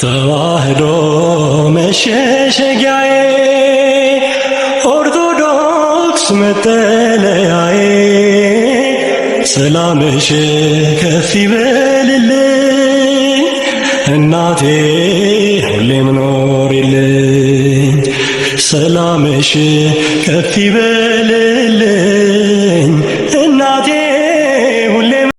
ተዋህዶ መሸሸጊያዬ ኦርቶዶክስ መጠለያዬ ሰላምሽ ከፍ ይበልልኝ እናቴ ሁሌም ኖሪልኝ ሰላምሽ ከፍ ይበልልኝ እናቴ ሁሌም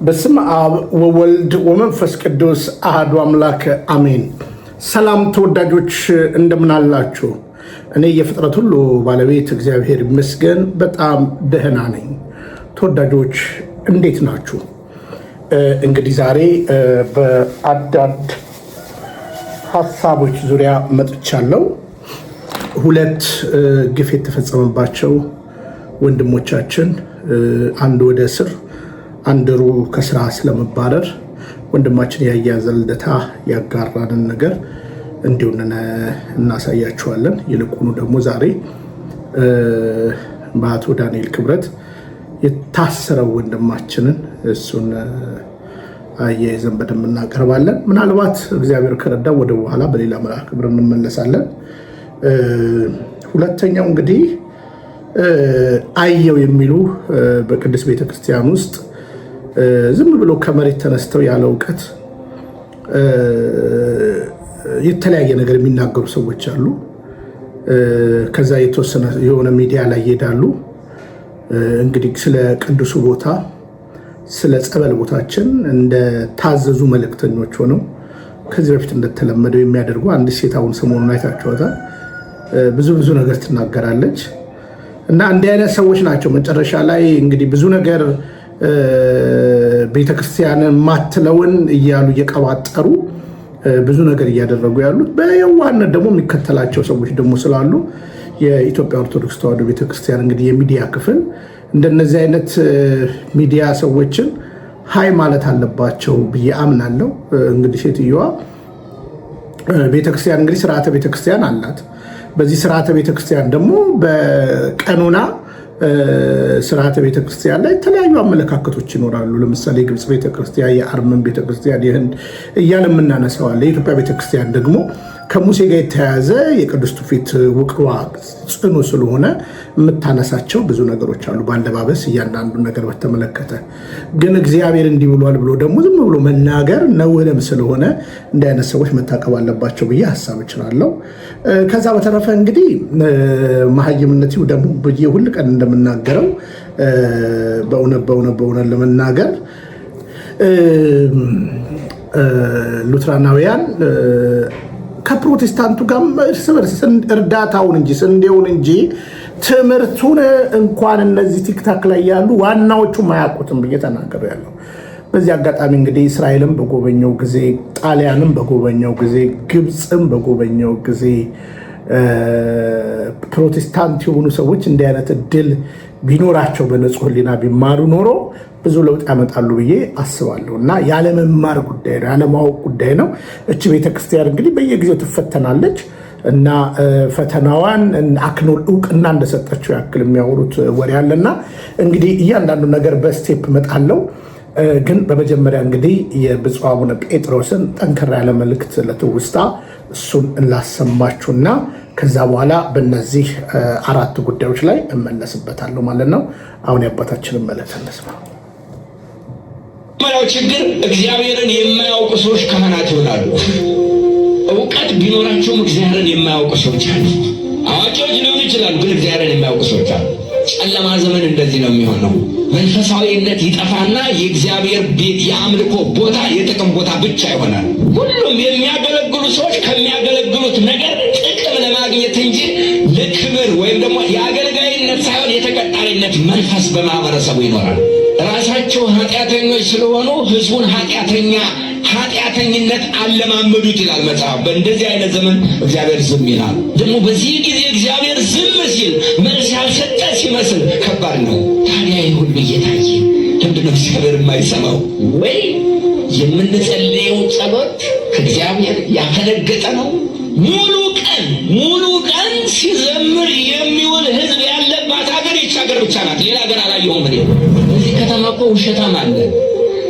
በስመ አብ ወወልድ ወመንፈስ ቅዱስ አሐዱ አምላክ አሜን። ሰላም ተወዳጆች እንደምን አላችሁ? እኔ የፍጥረት ሁሉ ባለቤት እግዚአብሔር ይመስገን በጣም ደህና ነኝ። ተወዳጆች እንዴት ናችሁ? እንግዲህ ዛሬ በአዳድ ሀሳቦች ዙሪያ መጥቻለሁ። ሁለት ግፍ የተፈጸመባቸው ወንድሞቻችን አንዱ ወደ እስር አንድሩ ከስራ ስለመባረር ወንድማችን ያያዘ ልደታ ያጋራንን ነገር እንዲሁ እናሳያችኋለን። ይልቁኑ ደግሞ ዛሬ በአቶ ዳንኤል ክብረት የታሰረው ወንድማችንን እሱን አያይዘን በደንብ እናቀርባለን። ምናልባት እግዚአብሔር ከረዳ ወደ በኋላ በሌላ መርሃ ግብር እንመለሳለን። ሁለተኛው እንግዲህ አየው የሚሉ በቅድስት ቤተክርስቲያን ውስጥ ዝም ብሎ ከመሬት ተነስተው ያለ እውቀት የተለያየ ነገር የሚናገሩ ሰዎች አሉ። ከዛ የተወሰነ የሆነ ሚዲያ ላይ ይሄዳሉ። እንግዲህ ስለ ቅዱሱ ቦታ ስለ ጸበል ቦታችን እንደ ታዘዙ መልእክተኞች ሆነው ከዚህ በፊት እንደተለመደው የሚያደርጉ አንድ ሴት አሁን ሰሞኑን አይታችኋታል። ብዙ ነገር ትናገራለች እና እንዲህ አይነት ሰዎች ናቸው መጨረሻ ላይ እንግዲህ ብዙ ነገር ቤተክርስቲያንን ማትለውን እያሉ እየቀባጠሩ ብዙ ነገር እያደረጉ ያሉት። በየዋህነት ደግሞ የሚከተላቸው ሰዎች ደግሞ ስላሉ የኢትዮጵያ ኦርቶዶክስ ተዋሕዶ ቤተክርስቲያን እንግዲህ የሚዲያ ክፍል እንደነዚህ አይነት ሚዲያ ሰዎችን ሀይ ማለት አለባቸው ብዬ አምናለሁ። እንግዲህ ሴትዮዋ ቤተክርስቲያን እንግዲህ ስርዓተ ቤተክርስቲያን አላት። በዚህ ስርዓተ ቤተክርስቲያን ደግሞ በቀኖና ስርዓተ ቤተክርስቲያን ላይ የተለያዩ አመለካከቶች ይኖራሉ። ለምሳሌ የግብፅ ቤተክርስቲያን፣ የአርመን ቤተክርስቲያን፣ የህንድ እያለ የምናነሳዋለን። የኢትዮጵያ ቤተክርስቲያን ደግሞ ከሙሴ ጋር የተያያዘ የቅዱስ ትውፊት ውቅሯ ጽኑ ስለሆነ የምታነሳቸው ብዙ ነገሮች አሉ። በአለባበስ እያንዳንዱ ነገር በተመለከተ ግን እግዚአብሔር እንዲህ ብሏል ብሎ ደግሞ ዝም ብሎ መናገር ነውርም ስለሆነ እንዲህ አይነት ሰዎች መታቀብ አለባቸው ብዬ ሀሳብ እችላለሁ። ከዛ በተረፈ እንግዲህ መሀይምነት ደግሞ ብዬ ሁል ቀን እንደምናገረው በእውነት ለመናገር ሉትራናውያን ከፕሮቴስታንቱ ጋር እርስ በርስ እርዳታውን እንጂ ስንዴውን እንጂ ትምህርቱን እንኳን እነዚህ ቲክታክ ላይ ያሉ ዋናዎቹ ማያውቁትም ብዬ ተናገሩ ያለው። በዚህ አጋጣሚ እንግዲህ እስራኤልም በጎበኘው ጊዜ፣ ጣሊያንም በጎበኘው ጊዜ፣ ግብፅም በጎበኘው ጊዜ ፕሮቴስታንት የሆኑ ሰዎች እንዲህ አይነት እድል ቢኖራቸው በንጹህ ሕሊና ቢማሩ ኖሮ ብዙ ለውጥ ያመጣሉ ብዬ አስባለሁ። እና ያለመማር ጉዳይ ነው፣ ያለማወቅ ጉዳይ ነው። እቺ ቤተክርስቲያን እንግዲህ በየጊዜው ትፈተናለች እና ፈተናዋን አክኖል እውቅና እንደሰጠችው ያክል የሚያወሩት ወሬ አለና እንግዲህ እያንዳንዱ ነገር በስቴፕ እመጣለሁ። ግን በመጀመሪያ እንግዲህ የብፁዕ አቡነ ጴጥሮስን ጠንከር ያለ መልእክት ለትውስታ እሱን ላሰማችሁና ከዛ በኋላ በእነዚህ አራት ጉዳዮች ላይ እመለስበታለሁ ማለት ነው። አሁን የአባታችንን መልእክት እንስማ። መጀመሪያው ችግር እግዚአብሔርን የማያውቁ ሰዎች ካህናት ይሆናሉ። እውቀት ቢኖራቸውም እግዚአብሔርን የማያውቁ ሰዎች አሉ። አዋቂዎች ሊሆኑ ይችላሉ፣ ግን እግዚአብሔርን የማያውቁ ሰዎች አሉ። ጨለማ ዘመን እንደዚህ ነው የሚሆነው። መንፈሳዊነት ይጠፋና የእግዚአብሔር ቤት የአምልኮ ቦታ የጥቅም ቦታ ብቻ ይሆናል። ሁሉም የሚያገለግሉ ሰዎች ከሚያገለግሉት ነገር ጥቅም ለማግኘት እንጂ ለክብር ወይም ደግሞ የአገልጋይነት ሳይሆን የተቀጣሪነት መንፈስ በማህበረሰቡ ይኖራል። ራሳቸው ኃጢአተኞች ስለሆኑ ህዝቡን ኃጢአተኝነት አለማመዱት ይላል መጽሐፍ። በእንደዚህ አይነት ዘመን እግዚአብሔር ዝም ይላል። ደግሞ በዚህ ጊዜ እግዚአብሔር ዝም ሲል መልስ ያልሰጠ ሲመስል ከባድ ነው። ታዲያ ይህ ሁሉ እየታየ ለምንድነው እግዚአብሔር የማይሰማው? ወይ የምንጸልየው ጸሎት ከእግዚአብሔር ያፈነገጠ ነው? ሙሉ ቀን ሲዘምር የሚውል ህዝብ ያለባት ሀገር ይህች ሀገር ብቻ ናት። ሌላ ሀገር አላየሁም። እዚህ ከተማ እኮ ውሸታም አለ።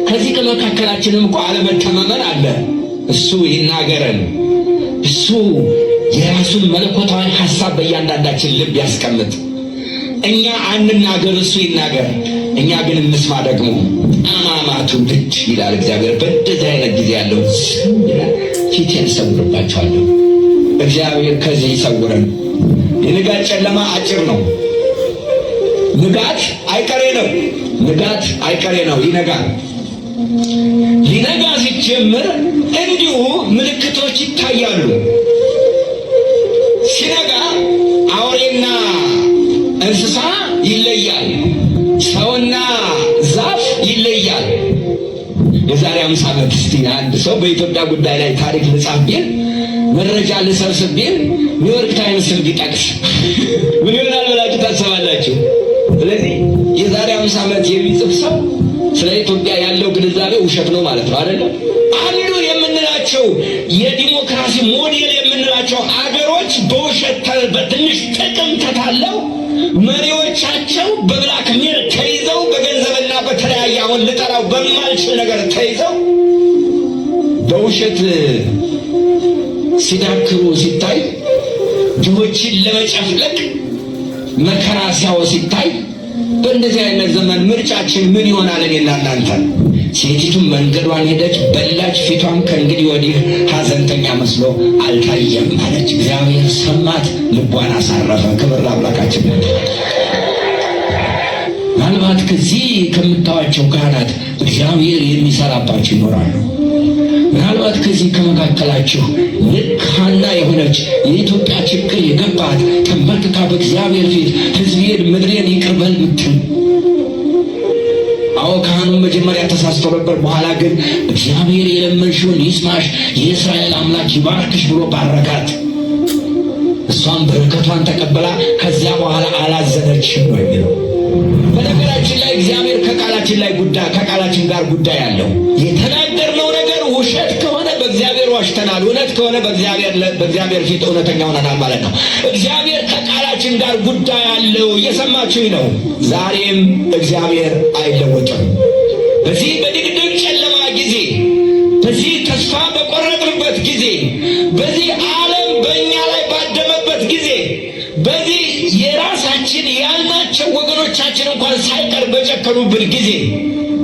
ከዚህ ከመካከላችንም እኮ አለመተማመን አለ። እሱ ይናገረን። እሱ የራሱን መለኮታዊ ሐሳብ በእያንዳንዳችን ልብ ያስቀምጥ። እኛ አንናገር፣ እሱ ይናገር። እኛ ግን እንስማ። ደግሞ አማማቱ ልጅ ይላል እግዚአብሔር። በእንደዚህ አይነት ጊዜ ያለው ፊቴን እሰውርባቸዋለሁ። እግዚአብሔር ከዚህ ይሰውረን። የንጋት ጨለማ አጭር ነው። ንጋት አይቀሬ ነው። ይነጋል። ሊነጋ ሲጀምር እንዲሁ ምልክቶች ይታያሉ። ሲነጋ አውሬና እንስሳ ይለያል፣ ሰውና ዛፍ ይለያል። የዛሬ 50 ዓመት እስቲ አንድ ሰው በኢትዮጵያ ጉዳይ ላይ ታሪክ ልጻፍ ቢል፣ መረጃ ልሰብስብ ቢል ኒውዮርክ ታይምስን ቢጠቅስ ምን ይሆናል ብላችሁ ታስባላችሁ? ስለዚህ የዛሬ 50 ዓመት የሚጽፍ ሰው ስለ ኢትዮጵያ ያለው ግንዛቤ ውሸት ነው ማለት ነው አይደለም? አንዱ የምንላቸው የዲሞክራሲ ሞዴል የምንላቸው አገሮች በውሸት በትንሽ ጥቅም ተታለው መሪዎቻቸው በብላክ ሜል ተይዘው በገንዘብና በተለያየ አሁን ልጠራው በማልችል ነገር ተይዘው በውሸት ሲዳክሩ ሲታይ፣ ድሆችን ለመጨፍለቅ መከራ ሲያው ሲታይ፣ በእንደዚህ አይነት ዘመን ምርጫችን ምን ይሆናል? እኔና እናንተ። ሴቲቱም መንገዷን ሄደች፣ በላች፣ ፊቷም ከእንግዲህ ወዲህ ሐዘንተኛ መስሎ አልታየም አለች። እግዚአብሔር ሰማት፣ ልቧን አሳረፈ። ክብር ለአምላካችን። ምናልባት ከዚህ ከምታዋቸው ካህናት እግዚአብሔር የሚሰራባቸው ይኖራሉ። ምናልባት ከዚህ ከመካከላችሁ ልክ ሐና የሆነች የኢትዮጵያ ችግር የገባት ተንበርክካ በእግዚአብሔር ፊት ሕዝቤን ምድሬን ይቅር በል ምትል። አዎ ካህኑ መጀመሪያ ተሳስቶ ነበር። በኋላ ግን እግዚአብሔር የለመንሽውን ይስማሽ፣ የእስራኤል አምላክ ይባርክሽ ብሎ ባረካት። እሷም በረከቷን ተቀበላ ከዚያ በኋላ አላዘነችም ነው የሚለው። በነገራችን ላይ እግዚአብሔር ከቃላችን ጋር ጉዳይ አለው። የተናገርነው ነገር ውሸት ከሆነ በእግዚአብሔር ዋሽተናል፣ እውነት ከሆነ በእግዚአብሔር ፊት እውነተኛ ሆነናል ማለት ነው። እግዚአብሔር ከቃላችን ጋር ጉዳይ አለው። እየሰማችሁኝ ነው? ዛሬም እግዚአብሔር አይለወጥም። በዚህ በድቅድቅ ጨለማ ጊዜ፣ በዚህ ተስፋ በቆረጥንበት ጊዜ፣ በዚህ ዓለም በእኛ ላይ ባደመበት ጊዜ፣ በዚህ የራሳችን ያልናቸው ወገኖቻችን እንኳን ሳይቀር በጨከኑብን ጊዜ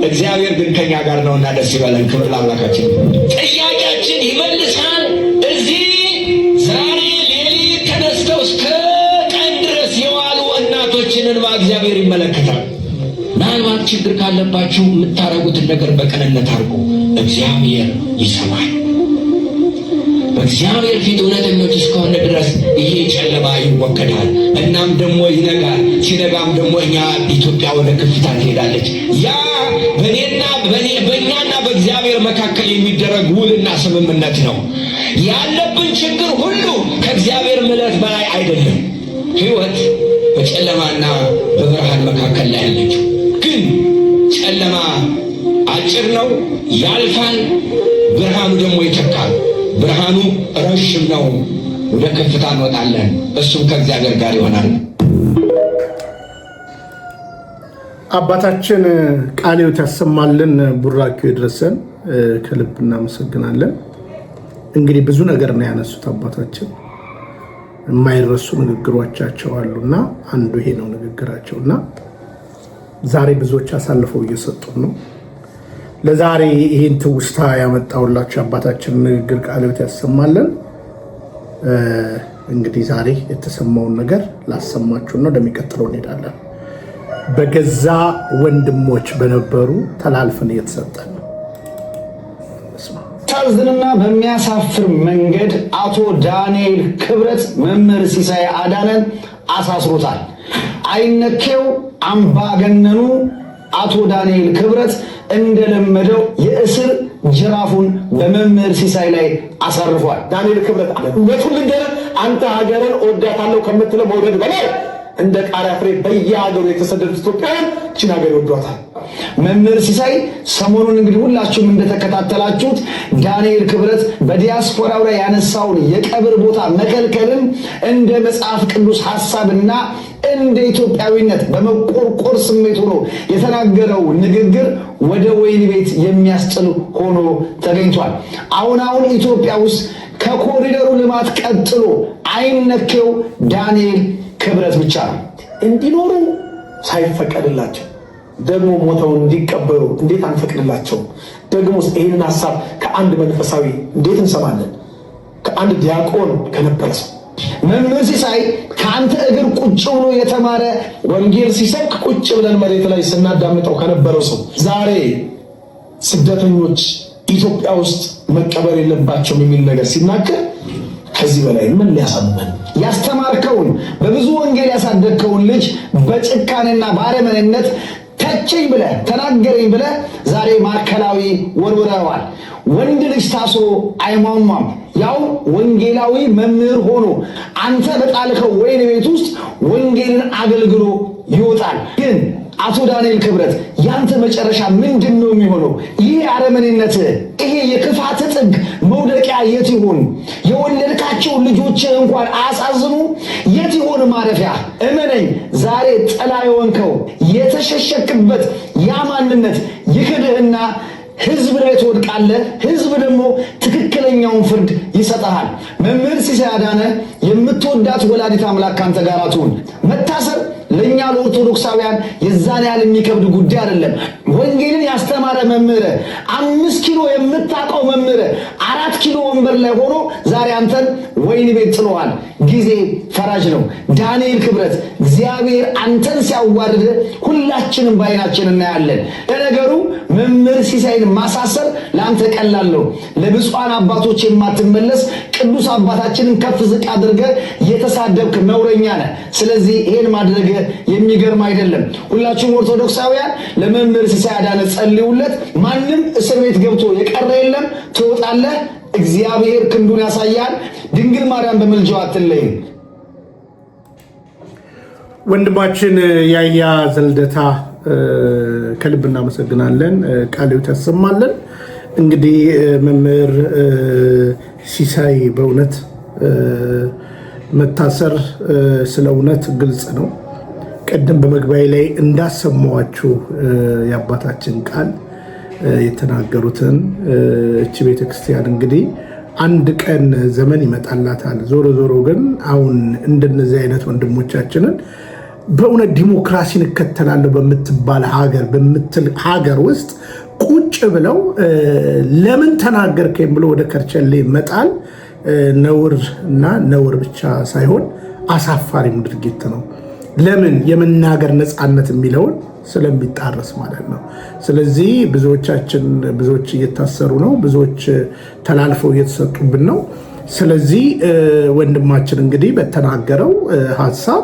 እግዚአብሔር ግን ከኛ ጋር ነውና ደስ ይበለን። ክብር ለአምላካችን። ጥያቄያችን ይመልሳል። እዚህ ዛሬ ሌሊት ተነስተው እስከ ቀን ድረስ የዋሉ እናቶችን እንባ እግዚአብሔር ይመለከታል። ምናልባት ችግር ካለባችሁ የምታረጉትን ነገር በቅንነት አድርጉ። እግዚአብሔር ይሰማል። በእግዚአብሔር ፊት እውነተኞች እስከሆነ ድረስ ይሄ ጨለማ ይወገዳል። እናም ደግሞ ይነጋል። ሲነጋም ደግሞ እኛ ኢትዮጵያ ወደ ከፍታ ትሄዳለች። ያ በእኛና በእግዚአብሔር መካከል የሚደረግ ውልና ስምምነት ነው። ያለብን ችግር ሁሉ ከእግዚአብሔር ምሕረት በላይ አይደለም። ሕይወት በጨለማና በብርሃን መካከል ላይ ያለችው ግን ጨለማ አጭር ነው፣ ያልፋል። ብርሃኑ ደግሞ ይተካል። ብርሃኑ ረዥም ነው። ወደ ከፍታ እንወጣለን። እሱም ከእግዚአብሔር ጋር ይሆናል። አባታችን ቃለ ሕይወት ያሰማልን፣ ቡራኪው ይድረሰን። ከልብ እናመሰግናለን። እንግዲህ ብዙ ነገር ነው ያነሱት አባታችን። የማይረሱ ንግግሮቻቸው አሉና አንዱ ይሄ ነው ንግግራቸውና ዛሬ ብዙዎች አሳልፈው እየሰጡን ነው። ለዛሬ ይህን ትውስታ ያመጣውላችሁ አባታችን ንግግር ቃለ ሕይወት ያሰማልን። እንግዲህ ዛሬ የተሰማውን ነገር ላሰማችሁ ነው። ወደሚቀጥለው እንሄዳለን። በገዛ ወንድሞች በነበሩ ተላልፈን እየተሰጠን ነው። ታዝንና በሚያሳፍር መንገድ አቶ ዳንኤል ክብረት መምህር ሲሳይ አዳነን አሳስሮታል። አይነኬው አምባገነኑ አቶ ዳንኤል ክብረት እንደለመደው የእስር ጅራፉን በመምህር ሲሳይ ላይ አሳርፏል። ዳንኤል ክብረት እውነቱን ልንገርህ፣ አንተ ሀገርን እወዳታለሁ ከምትለው መውደድ በላይ እንደ ቃሪያ ፍሬ በየሀገሩ የተሰደዱት ኢትዮጵያውያን እችን ሀገር ይወዷታል። መምህር ሲሳይ ሰሞኑን እንግዲህ ሁላችሁም እንደተከታተላችሁት ዳንኤል ክብረት በዲያስፖራው ላይ ያነሳውን የቀብር ቦታ መከልከልን እንደ መጽሐፍ ቅዱስ ሐሳብና እንደ ኢትዮጵያዊነት በመቆርቆር ስሜት ሆኖ የተናገረው ንግግር ወደ ወይን ቤት የሚያስጥል ሆኖ ተገኝቷል። አሁን ኢትዮጵያ ውስጥ ከኮሪደሩ ልማት ቀጥሎ አይነኬው ዳንኤል ክብረት ብቻ ነው። እንዲኖሩ ሳይፈቀድላቸው ደግሞ ሞተው እንዲቀበሩ እንዴት አንፈቅድላቸው? ደግሞ ይህንን ሐሳብ ከአንድ መንፈሳዊ እንዴት እንሰማለን? ከአንድ ዲያቆን ከነበረ ሰው መምህር ሲሳይ ከአንተ እግር ቁጭ ብሎ የተማረ ወንጌል ሲሰብክ ቁጭ ብለን መሬት ላይ ስናዳምጠው ከነበረው ሰው ዛሬ ስደተኞች ኢትዮጵያ ውስጥ መቀበር የለባቸውም የሚል ነገር ሲናገር ከዚህ በላይ ምን ሊያሳምመን? ያስተማርከውን በብዙ ወንጌል ያሳደግከውን ልጅ በጭካኔና ባረመኔነት ተቸኝ ብለህ ተናገረኝ ብለህ ዛሬ ማዕከላዊ ወርውረዋል። ወንድ ልጅ ታስሮ አይሟሟም። ያው ወንጌላዊ መምህር ሆኖ አንተ በጣልከው ወይን ቤት ውስጥ ወንጌልን አገልግሎ ይወጣል። ግን አቶ ዳንኤል ክብረት ያንተ መጨረሻ ምንድን ነው የሚሆነው? ይህ አረመኔነት፣ ይሄ የክፋት ጥግ መውደቂያ የት ይሆን? የወለድካቸው ልጆች እንኳን አያሳዝኑ? የት ይሆን ማረፊያ? እመነኝ፣ ዛሬ ጥላ የሆንከው የተሸሸክበት ያ ማንነት ይክድህና ህዝብ ላይ ትወድቃለህ። ህዝብ ደግሞ ትክክለኛውን ፍርድ ይሰጣል። መምህር ሲሳይ አዳነ የምትወዳት ወላዲት አምላክ ካንተ ጋር ትሁን። መታሰር ለኛ ለኦርቶዶክሳውያን የዛን ያህል የሚከብድ ጉዳይ አይደለም። ወንጌልን ያስተማረ መምህር 5 ኪሎ የምታውቀው መምህር 4 ኪሎ ወንበር ላይ ሆኖ ዛሬ አንተን ወይን ቤት ጥሎሃል። ጊዜ ፈራጅ ነው። ዳንኤል ክብረት እግዚአብሔር አንተን ሲያዋርድ ሁላችንም ባይናችን እናያለን። ለነገሩ መምህር ሲሳይን ማሳሰር ለአንተ ቀላል ነው። ለብፁዓን አባቶች የማትመለስ ቅዱስ አባታችንን ከፍ ዝቅ አድርገህ የተሳደብክ ነውረኛ ነህ። ስለዚህ ይሄን ማድረግ የሚገርም አይደለም። ሁላችሁም ኦርቶዶክሳውያን ለመምህር ሲሳይ አዳነ ጸልዩለት። ማንም እስር ቤት ገብቶ የቀረ የለም። ትወጣለህ። እግዚአብሔር ክንዱን ያሳያል። ድንግል ማርያም በምልጃዋ አትለይም። ወንድማችን ያያ ዘልደታ ከልብ እናመሰግናለን። ቃልዎት ያሰማልን። እንግዲህ መምህር ሲሳይ በእውነት መታሰር ስለ እውነት ግልጽ ነው። ቀደም በመግቢያ ላይ እንዳሰማዋችሁ የአባታችን ቃል የተናገሩትን እቺ ቤተክርስቲያን እንግዲህ አንድ ቀን ዘመን ይመጣላታል። ዞሮ ዞሮ ግን አሁን እንደነዚህ አይነት ወንድሞቻችንን በእውነት ዲሞክራሲን እከተላለሁ በምትባል ሀገር ውስጥ ቁጭ ብለው ለምን ተናገርከኝ ብሎ ወደ ከርቸሌ መጣል ነውር እና ነውር ብቻ ሳይሆን አሳፋሪም ድርጊት ነው። ለምን? የመናገር ነፃነት የሚለውን ስለሚጣረስ ማለት ነው። ስለዚህ ብዙዎች እየታሰሩ ነው፣ ብዙዎች ተላልፈው እየተሰጡብን ነው። ስለዚህ ወንድማችን እንግዲህ በተናገረው ሀሳብ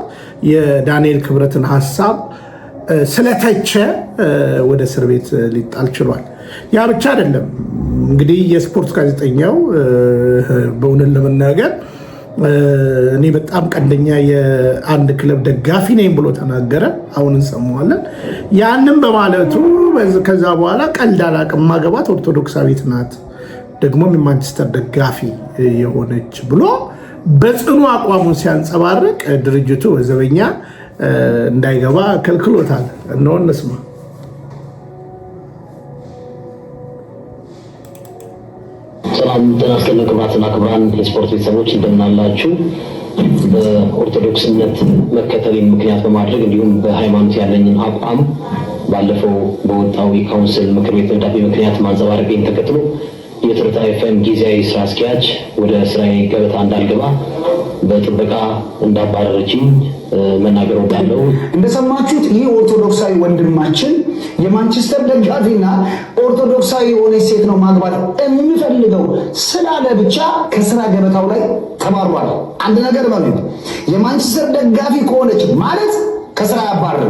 የዳንኤል ክብረትን ሀሳብ ስለተቸ ወደ እስር ቤት ሊጣል ችሏል። ያ ብቻ አይደለም እንግዲህ የስፖርት ጋዜጠኛው በእውነት ለመናገር እኔ በጣም ቀንደኛ የአንድ ክለብ ደጋፊ ነኝ ብሎ ተናገረ። አሁን እንሰማዋለን። ያንን በማለቱ ከዛ በኋላ ቀልድ አላቅም ማገባት ኦርቶዶክሳዊት ናት ደግሞም የማንቸስተር ደጋፊ የሆነች ብሎ በጽኑ አቋሙን ሲያንጸባርቅ ድርጅቱ በዘበኛ እንዳይገባ ከልክሎታል። እነሆ እንስማ። ሰላም ጤና ይስጥልን ክቡራትና ክቡራን የስፖርት ቤተሰቦች እንደምን አላችሁ? በኦርቶዶክስነት መከተልን ምክንያት በማድረግ እንዲሁም በሃይማኖት ያለኝን አቋም ባለፈው በወጣው የካውንስል ምክር ቤት ደብዳቤ ምክንያት ማንጸባረቄን ተከትሎ የትርታ ኤፍኤም ጊዜያዊ ስራ አስኪያጅ ወደ ስራዬ ገበታ እንዳልገባ በጥበቃ እንዳባረረችኝ መናገር ወዳለው እንደሰማችሁት ይህ ኦርቶዶክሳዊ ወንድማችን የማንቸስተር ደጋፊና ኦርቶዶክሳዊ የሆነች ሴት ነው ማግባት የምፈልገው ስላለ ብቻ ከስራ ገበታው ላይ ተባሯል። አንድ ነገር ማለት የማንቸስተር ደጋፊ ከሆነች ማለት ከስራ ያባረረ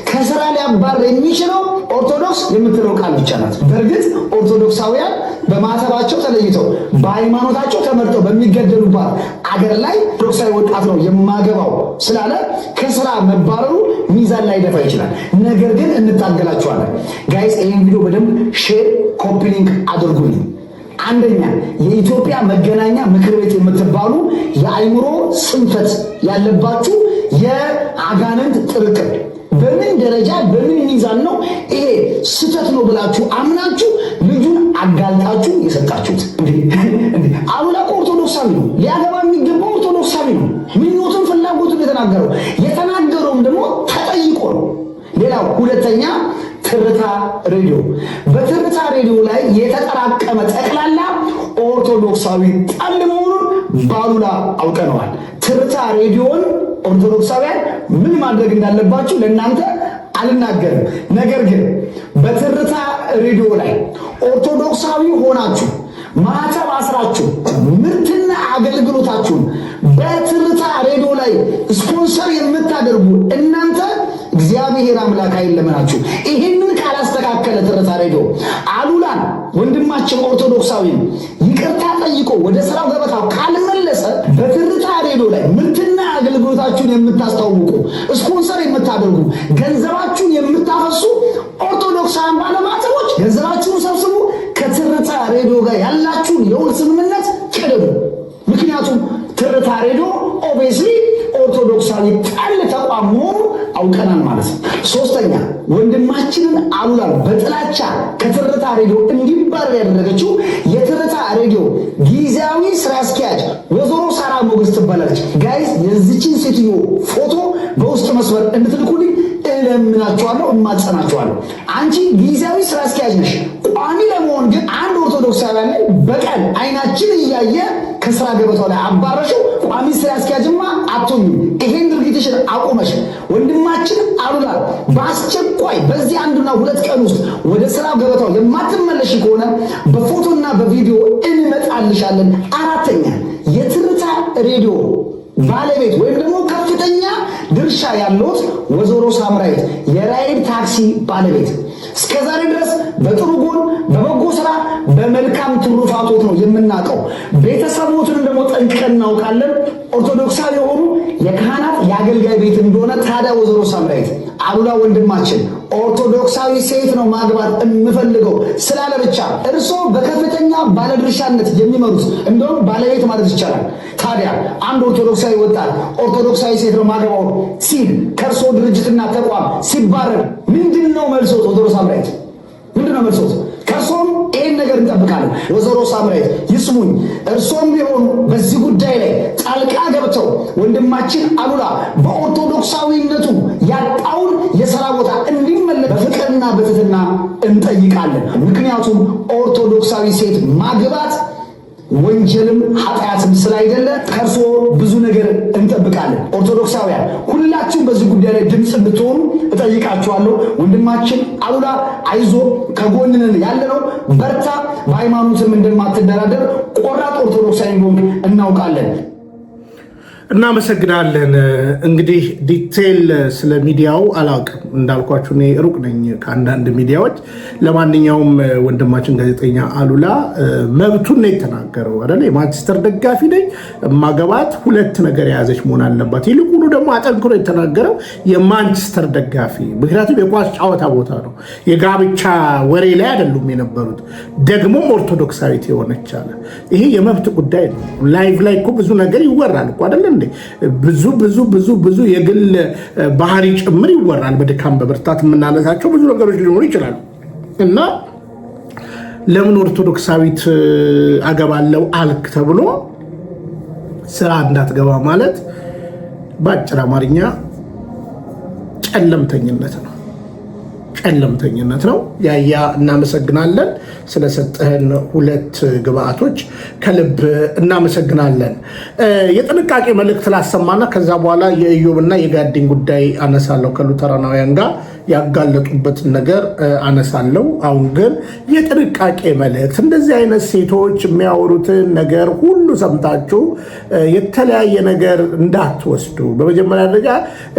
ከስራ ሊያባር የሚችለው ኦርቶዶክስ የምትለው ቃል ብቻ ናት። በእርግጥ ኦርቶዶክሳውያን በማተባቸው ተለይተው በሃይማኖታቸው ተመርጠው በሚገደሉባት አገር ላይ ኦርቶዶክሳዊ ወጣት ነው የማገባው ስላለ ከስራ መባረሩ ሚዛን ላይ ደፋ ይችላል። ነገር ግን እንታገላቸዋለን። ጋይስ ይህን ቪዲዮ በደንብ ሼር፣ ኮፒ ሊንክ አድርጉልኝ። አንደኛ የኢትዮጵያ መገናኛ ምክር ቤት የምትባሉ የአይምሮ ስንፈት ያለባችሁ የአጋንንት ጥርቅም በምን ደረጃ በምን ሚዛን ነው ይሄ ስተት ነው ብላችሁ አምናችሁ ልጁን አጋልጣችሁ የሰጣችሁት? አሉላ ኦርቶዶክሳዊ ነው፣ ሊያገባ የሚገባው ኦርቶዶክሳዊ ነው። ምኞቱን ፍላጎቱን የተናገረውም ደግሞ ተጠይቆ ነው። ሌላው ሁለተኛ ትርታ ሬዲዮ፣ በትርታ ሬዲዮ ላይ የተጠራቀመ ጠቅላላ ኦርቶዶክሳዊ ጠል መሆኑን ባሉላ አውቀነዋል። ትርታ ሬዲዮን ኦርቶዶክሳውያን ምን ማድረግ እንዳለባችሁ ለእናንተ አልናገርም። ነገር ግን በትርታ ሬዲዮ ላይ ኦርቶዶክሳዊ ሆናችሁ ማተብ አስራችሁ ምርትና አገልግሎታችሁን በትርታ ሬዲዮ ላይ ስፖንሰር የምታደርጉ እናንተ እግዚአብሔር አምላክ አይለመናችሁ። ይህንን ካላስተካከለ ትርታ ሬዲዮ አሉላን ወንድማችን ኦርቶዶክሳዊ ይቅርታ ጠይቆ ወደ ስራው ገበታው ካልመለሰ በትርታ ሬዲዮ ላይ ምርትና አገልግሎታችሁን የምታስተዋውቁ ስፖንሰር የምታደርጉ ገንዘባችሁን የምታፈሱ ኦርቶዶክሳውያን ባለማተቦች ገንዘባችሁን ሰብስቡ፣ ከትርታ ሬዲዮ ጋር ያላችሁን የውል ስምምነት ቀደዱ። ምክንያቱም ትርታ ሬዲዮ ኦብቪየስሊ ኦርቶዶክሳዊ ጠል ተቋም መሆኑ አውቀናል ማለት ነው። ሶስተኛ ወንድማችንን አሉላን በጥላቻ ከትርታ ሬዲዮ እንዲባረር ያደረገችው የትርታ ሬዲዮ ጊዜያዊ ስራ አስኪያጅ ወይዘሮ ሳራ ሞገስ ትባላለች። ጋይስ የዚችን ሴትዮ ፎቶ በውስጥ መስመር እንድትልኩልኝ እለምናችኋለሁ፣ እማጸናችኋለሁ። አንቺ ጊዜያዊ ስራ አስኪያጅ ነሽ። ቋሚ ለመሆን ግን አንድ ኦርቶዶክሳውያን ላይ በቀን አይናችን እያየ ከስራ ገበታው ላይ አባረሽው። ቋሚ ስራ አስኪያጅማ አትሆኝም። ይሄን ድርጊትሽን አቁመሽ ወንድማችን አሉላ በአስቸኳይ በዚህ 1 እና 2 ቀን ውስጥ ወደ ስራ ገበታው የማትመለሽ ከሆነ በፎቶና በቪዲዮ እንመጣልሻለን። አራተኛ የትርታ ሬዲዮ ባለቤት ወይም ደግሞ ከፍተኛ ድርሻ ያለውት ወይዘሮ ሳምራዊት የራይድ ታክሲ ባለቤት እስከዛሬ ድረስ በጥሩ ጎን በበጎ ስራ በመልካም ትሩፋቶት ነው የምናውቀው። ቤተሰቦትን ደግሞ ጠንቅቀን እናውቃለን። ኦርቶዶክሳዊ የሆኑ የካህናት የአገልጋይ ቤት እንደሆነ ታዲያ ወይዘሮ ሳምራዊት አሉላ ወንድማችን ኦርቶዶክሳዊ ሴት ነው ማግባት የምፈልገው ስላለ ብቻ እርሶ በከፍተኛ ባለድርሻነት የሚመሩት እንደውም ባለቤት ማለት ይቻላል። ታዲያ አንድ ኦርቶዶክሳዊ ወጣት ኦርቶዶክሳዊ ሴት ነው ማግባው ሲል ከእርሶ ድርጅትና ተቋም ሲባረር ምንድነው መልሶት? ወይዘሮ ሳምራዊት ምንድነው መልሶት? ከእርሶም ይህን ነገር እንጠብቃለን። ወይዘሮ ሳምራዊት ይስሙኝ፣ እርሶም ቢሆኑ በዚህ ጉዳይ ላይ ጣልቃ ገብተው ወንድማችን አሉላ በኦርቶዶክሳዊነቱ ያጣውን የሥራ ቦታ እንዲመለስ በፍቅርና በትህትና እንጠይቃለን። ምክንያቱም ኦርቶዶክሳዊ ሴት ማግባት ወንጀልም ኃጢአትም ስላይደለ ከእርሶ ብዙ ነገር እንጠብቃለን። ኦርቶዶክሳውያን ሁላችሁም በዚህ ጉዳይ ላይ ድምፅ እንድትሆኑ እጠይቃችኋለሁ። ወንድማችን አሉላ አይዞ ከጎንንን ያለነው በርታ፣ በሃይማኖትም እንደማትደራደር ቆራጥ ኦርቶዶክሳዊ እንደሆንክ እናውቃለን። እናመሰግናለን። እንግዲህ ዲቴል ስለ ሚዲያው አላውቅም፣ እንዳልኳችሁ እኔ ሩቅ ነኝ ከአንዳንድ ሚዲያዎች። ለማንኛውም ወንድማችን ጋዜጠኛ አሉላ መብቱን ነው የተናገረው አይደል? የማንቸስተር ደጋፊ ነኝ፣ ማገባት 2 ነገር የያዘች መሆን አለባት። ይልቁኑ ደግሞ አጠንክሮ የተናገረው የማንቸስተር ደጋፊ፣ ምክንያቱም የኳስ ጨዋታ ቦታ ነው፣ የጋብቻ ወሬ ላይ አይደሉም የነበሩት። ደግሞም ኦርቶዶክሳዊት የሆነች አለ። ይሄ የመብት ጉዳይ ነው። ላይቭ ላይ እኮ ብዙ ነገር ይወራል እኮ አይደል? ብዙ ብዙ ብዙ ብዙ የግል ባህሪ ጭምር ይወራል። በድካም በብርታት የምናነሳቸው ብዙ ነገሮች ሊኖሩ ይችላሉ። እና ለምን ኦርቶዶክሳዊት አገባለው አልክ ተብሎ ስራ እንዳትገባ ማለት በአጭር አማርኛ ጨለምተኝነት ነው። ጨለምተኝነት ነው። ያያ እናመሰግናለን ስለሰጠህን 2 ግብአቶች ከልብ እናመሰግናለን። የጥንቃቄ መልእክት ላሰማና ከዛ በኋላ የኢዮብና የጋዲን ጉዳይ አነሳለሁ። ከሉተራናውያን ጋር ያጋለጡበትን ነገር አነሳለሁ። አሁን ግን የጥንቃቄ መልእክት፣ እንደዚህ አይነት ሴቶች የሚያወሩትን ነገር ሁሉ ሰምታችሁ የተለያየ ነገር እንዳትወስዱ። በመጀመሪያ ደረጃ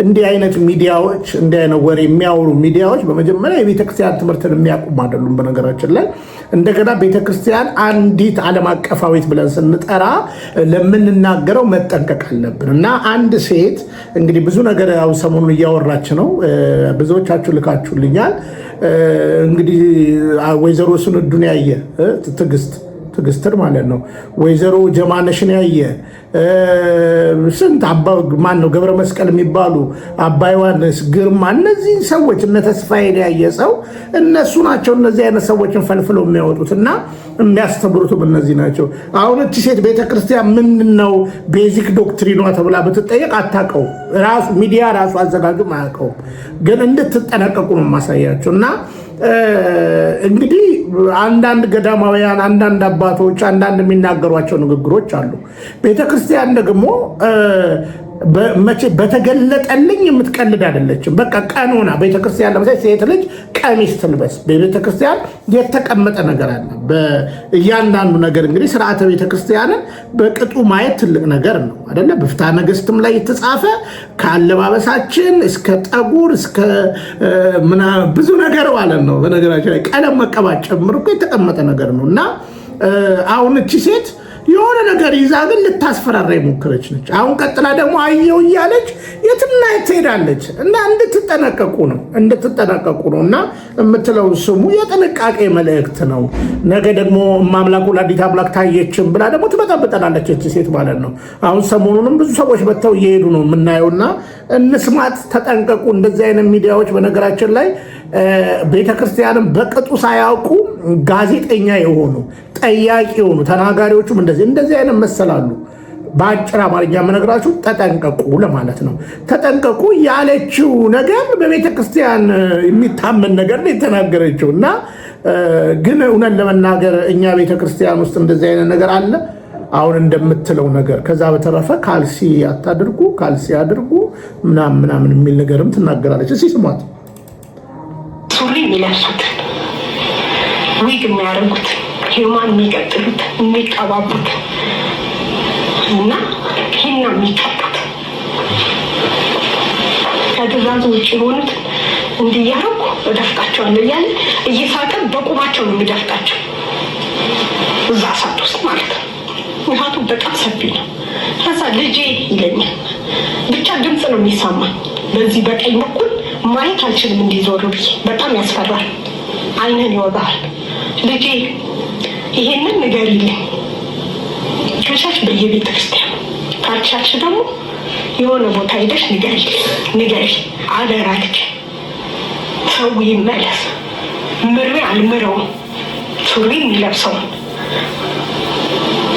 እንዲህ አይነት ሚዲያዎች፣ እንዲህ አይነት ወሬ የሚያወሩ ሚዲያዎች በመጀመሪያ የቤተክርስቲያን ትምህርትን የሚያቁም አይደሉም። በነገራችን ላይ እንደገና ቤተክርስቲያን አንዲት ዓለም አቀፋዊት ብለን ስንጠራ ለምንናገረው መጠንቀቅ አለብን እና አንድ ሴት እንግዲህ ብዙ ነገር ያው ሰሞኑን እያወራች ነው። ብዙዎቻችሁ ልካችሁልኛል። እንግዲህ ወይዘሮ ስንዱን ያየ ትዕግስትን ማለት ነው። ወይዘሮ ጀማነሽን ያየ ስንት ማን ነው ገብረ መስቀል የሚባሉ አባ ዮሐንስ ግርማ፣ እነዚህ ሰዎች እነ ተስፋዬን ያየ ሰው እነሱ ናቸው። እነዚህ አይነት ሰዎችን ፈልፍለው የሚያወጡት እና የሚያስተምሩትም እነዚህ ናቸው። አሁን እቺ ሴት ቤተክርስቲያን ምንድን ነው ቤዚክ ዶክትሪኗ ተብላ ብትጠየቅ አታውቀውም። ራሱ ሚዲያ ራሱ አዘጋጁም አያውቀውም። ግን እንድትጠነቀቁ ነው የማሳያቸው እና እንግዲህ አንዳንድ ገዳማውያን፣ አንዳንድ አባቶች አንዳንድ የሚናገሯቸው ንግግሮች አሉ። ቤተክርስቲያን ደግሞ መቼ በተገለጠልኝ የምትቀልድ አይደለችም። በቃ ቀኖና ቤተክርስቲያን ለምሳሌ ሴት ልጅ ቀሚስ ትልበስ፣ በቤተክርስቲያን የተቀመጠ ነገር አለ። በእያንዳንዱ ነገር እንግዲህ ስርዓተ ቤተክርስቲያንን በቅጡ ማየት ትልቅ ነገር ነው አይደለ? በፍትሐ ነገሥትም ላይ የተጻፈ ከአለባበሳችን እስከ ጠጉር እስከ ብዙ ነገር ማለት ነው። በነገራችን ላይ ቀለም መቀባት ጨምሮ የተቀመጠ ነገር ነው እና አሁን እቺ ሴት የሆነ ነገር ይዛ ግን ልታስፈራራ የሞከረች ነች። አሁን ቀጥላ ደግሞ አየው እያለች የትና ትሄዳለች እና እንድትጠነቀቁ ነው እና የምትለው ስሙ የጥንቃቄ መልእክት ነው። ነገ ደግሞ እማምላክ ወላዲተ አምላክ ታየችም ብላ ደግሞ ትበጠብጠናለች እቺ ሴት ማለት ነው። አሁን ሰሞኑንም ብዙ ሰዎች መጥተው እየሄዱ ነው የምናየውና እንስማት፣ ተጠንቀቁ። እንደዚህ አይነት ሚዲያዎች በነገራችን ላይ ቤተክርስቲያንም በቅጡ ሳያውቁ ጋዜጠኛ የሆኑ ጠያቂ የሆኑ ተናጋሪዎቹም እንደዚህ አይነት መሰላሉ። በአጭር አማርኛ የምነግራችሁ ተጠንቀቁ ለማለት ነው። ተጠንቀቁ ያለችው ነገር በቤተክርስቲያን የሚታመን ነገር ነው የተናገረችው እና ግን እውነት ለመናገር እኛ ቤተክርስቲያን ውስጥ እንደዚህ አይነት ነገር አለ አሁን እንደምትለው ነገር። ከዛ በተረፈ ካልሲ አታድርጉ፣ ካልሲ አድርጉ ምናምን የሚል ነገርም ትናገራለች። እስኪ ስሟት። ሱሪ የሚለብሱት፣ ዊግ የሚያደርጉት፣ ሂውማን የሚቀጥሉት፣ የሚቀባቡት እና ሂና የሚቀቡት ከትእዛዝ ውጭ የሆኑት እንዲያረጉ እደፍቃቸዋለሁ እያለ እየሳቀ በቁማቸው ነው የሚደፍቃቸው እዛ እሳት ውስጥ ማለት ነው። ምክንያቱ በጣም ሰፊ ነው። ከዛ ልጄ ይለኛል። ብቻ ድምፅ ነው የሚሰማኝ በዚህ በቀኝ በኩል ማየት አልችልም። እንዲዞሩ ብዬ በጣም ያስፈራል። አይንን ይወጋል። ልጄ ይሄንን ንገሪልኝ፣ ከቻልሽ በየቤተ ክርስቲያኑ ካልቻልሽ ደግሞ የሆነ ቦታ ሄደሽ ንገሪ አደራ ልጄ። ሰው ይመለስ። ምሬ አልምረውም። ሱሪ የሚለብሰውን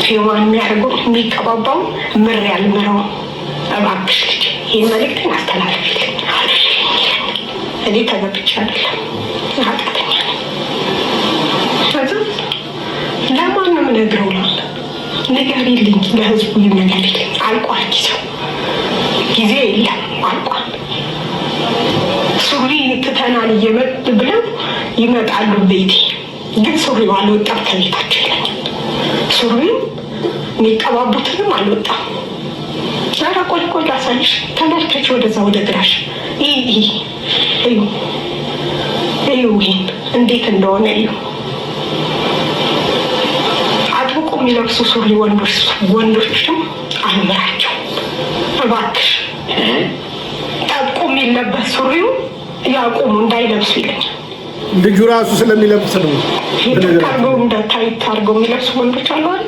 ፊዋን የሚያደርገው የሚቀባባው ምሬ አልምረውም። እባክሽ ልጄ ይህ መልእክትን አስተላልፊልኝ። እኔ ተገብቼ አይደለም ኃጢአተኛ ነኝ። ስለዚህ ለማንም ነግረው ንገሪልኝ፣ ለህዝቡ ንገሪልኝ። አልቋል ጊዜ የለም አልቋል። ሱሪ ትተናል እየመጡ ብለው ይመጣሉ ቤቴ፣ ግን ሱሪው አልወጣም ከቤታቸው ይለኛል። ሱሪው የሚቀባቡትንም አልወጣም። ዛሬ ቆይ ላሳይሽ፣ ተመልከች፣ ወደዛ ወደ ግራሽ እዩ ይህን እንዴት እንደሆነ እዩ። አጥብቆ የሚለብሱ ሱሪ ወንዶችም አልምራቸው እባክሽ። ጠብቆ የሚለበስ ሱሪው ያቁሙ እንዳይለብሱ ይለኛል። ልጁ ራሱ ስለሚለብስ ነው። ታርገው የሚለብሱ ወንዶች አለዋል።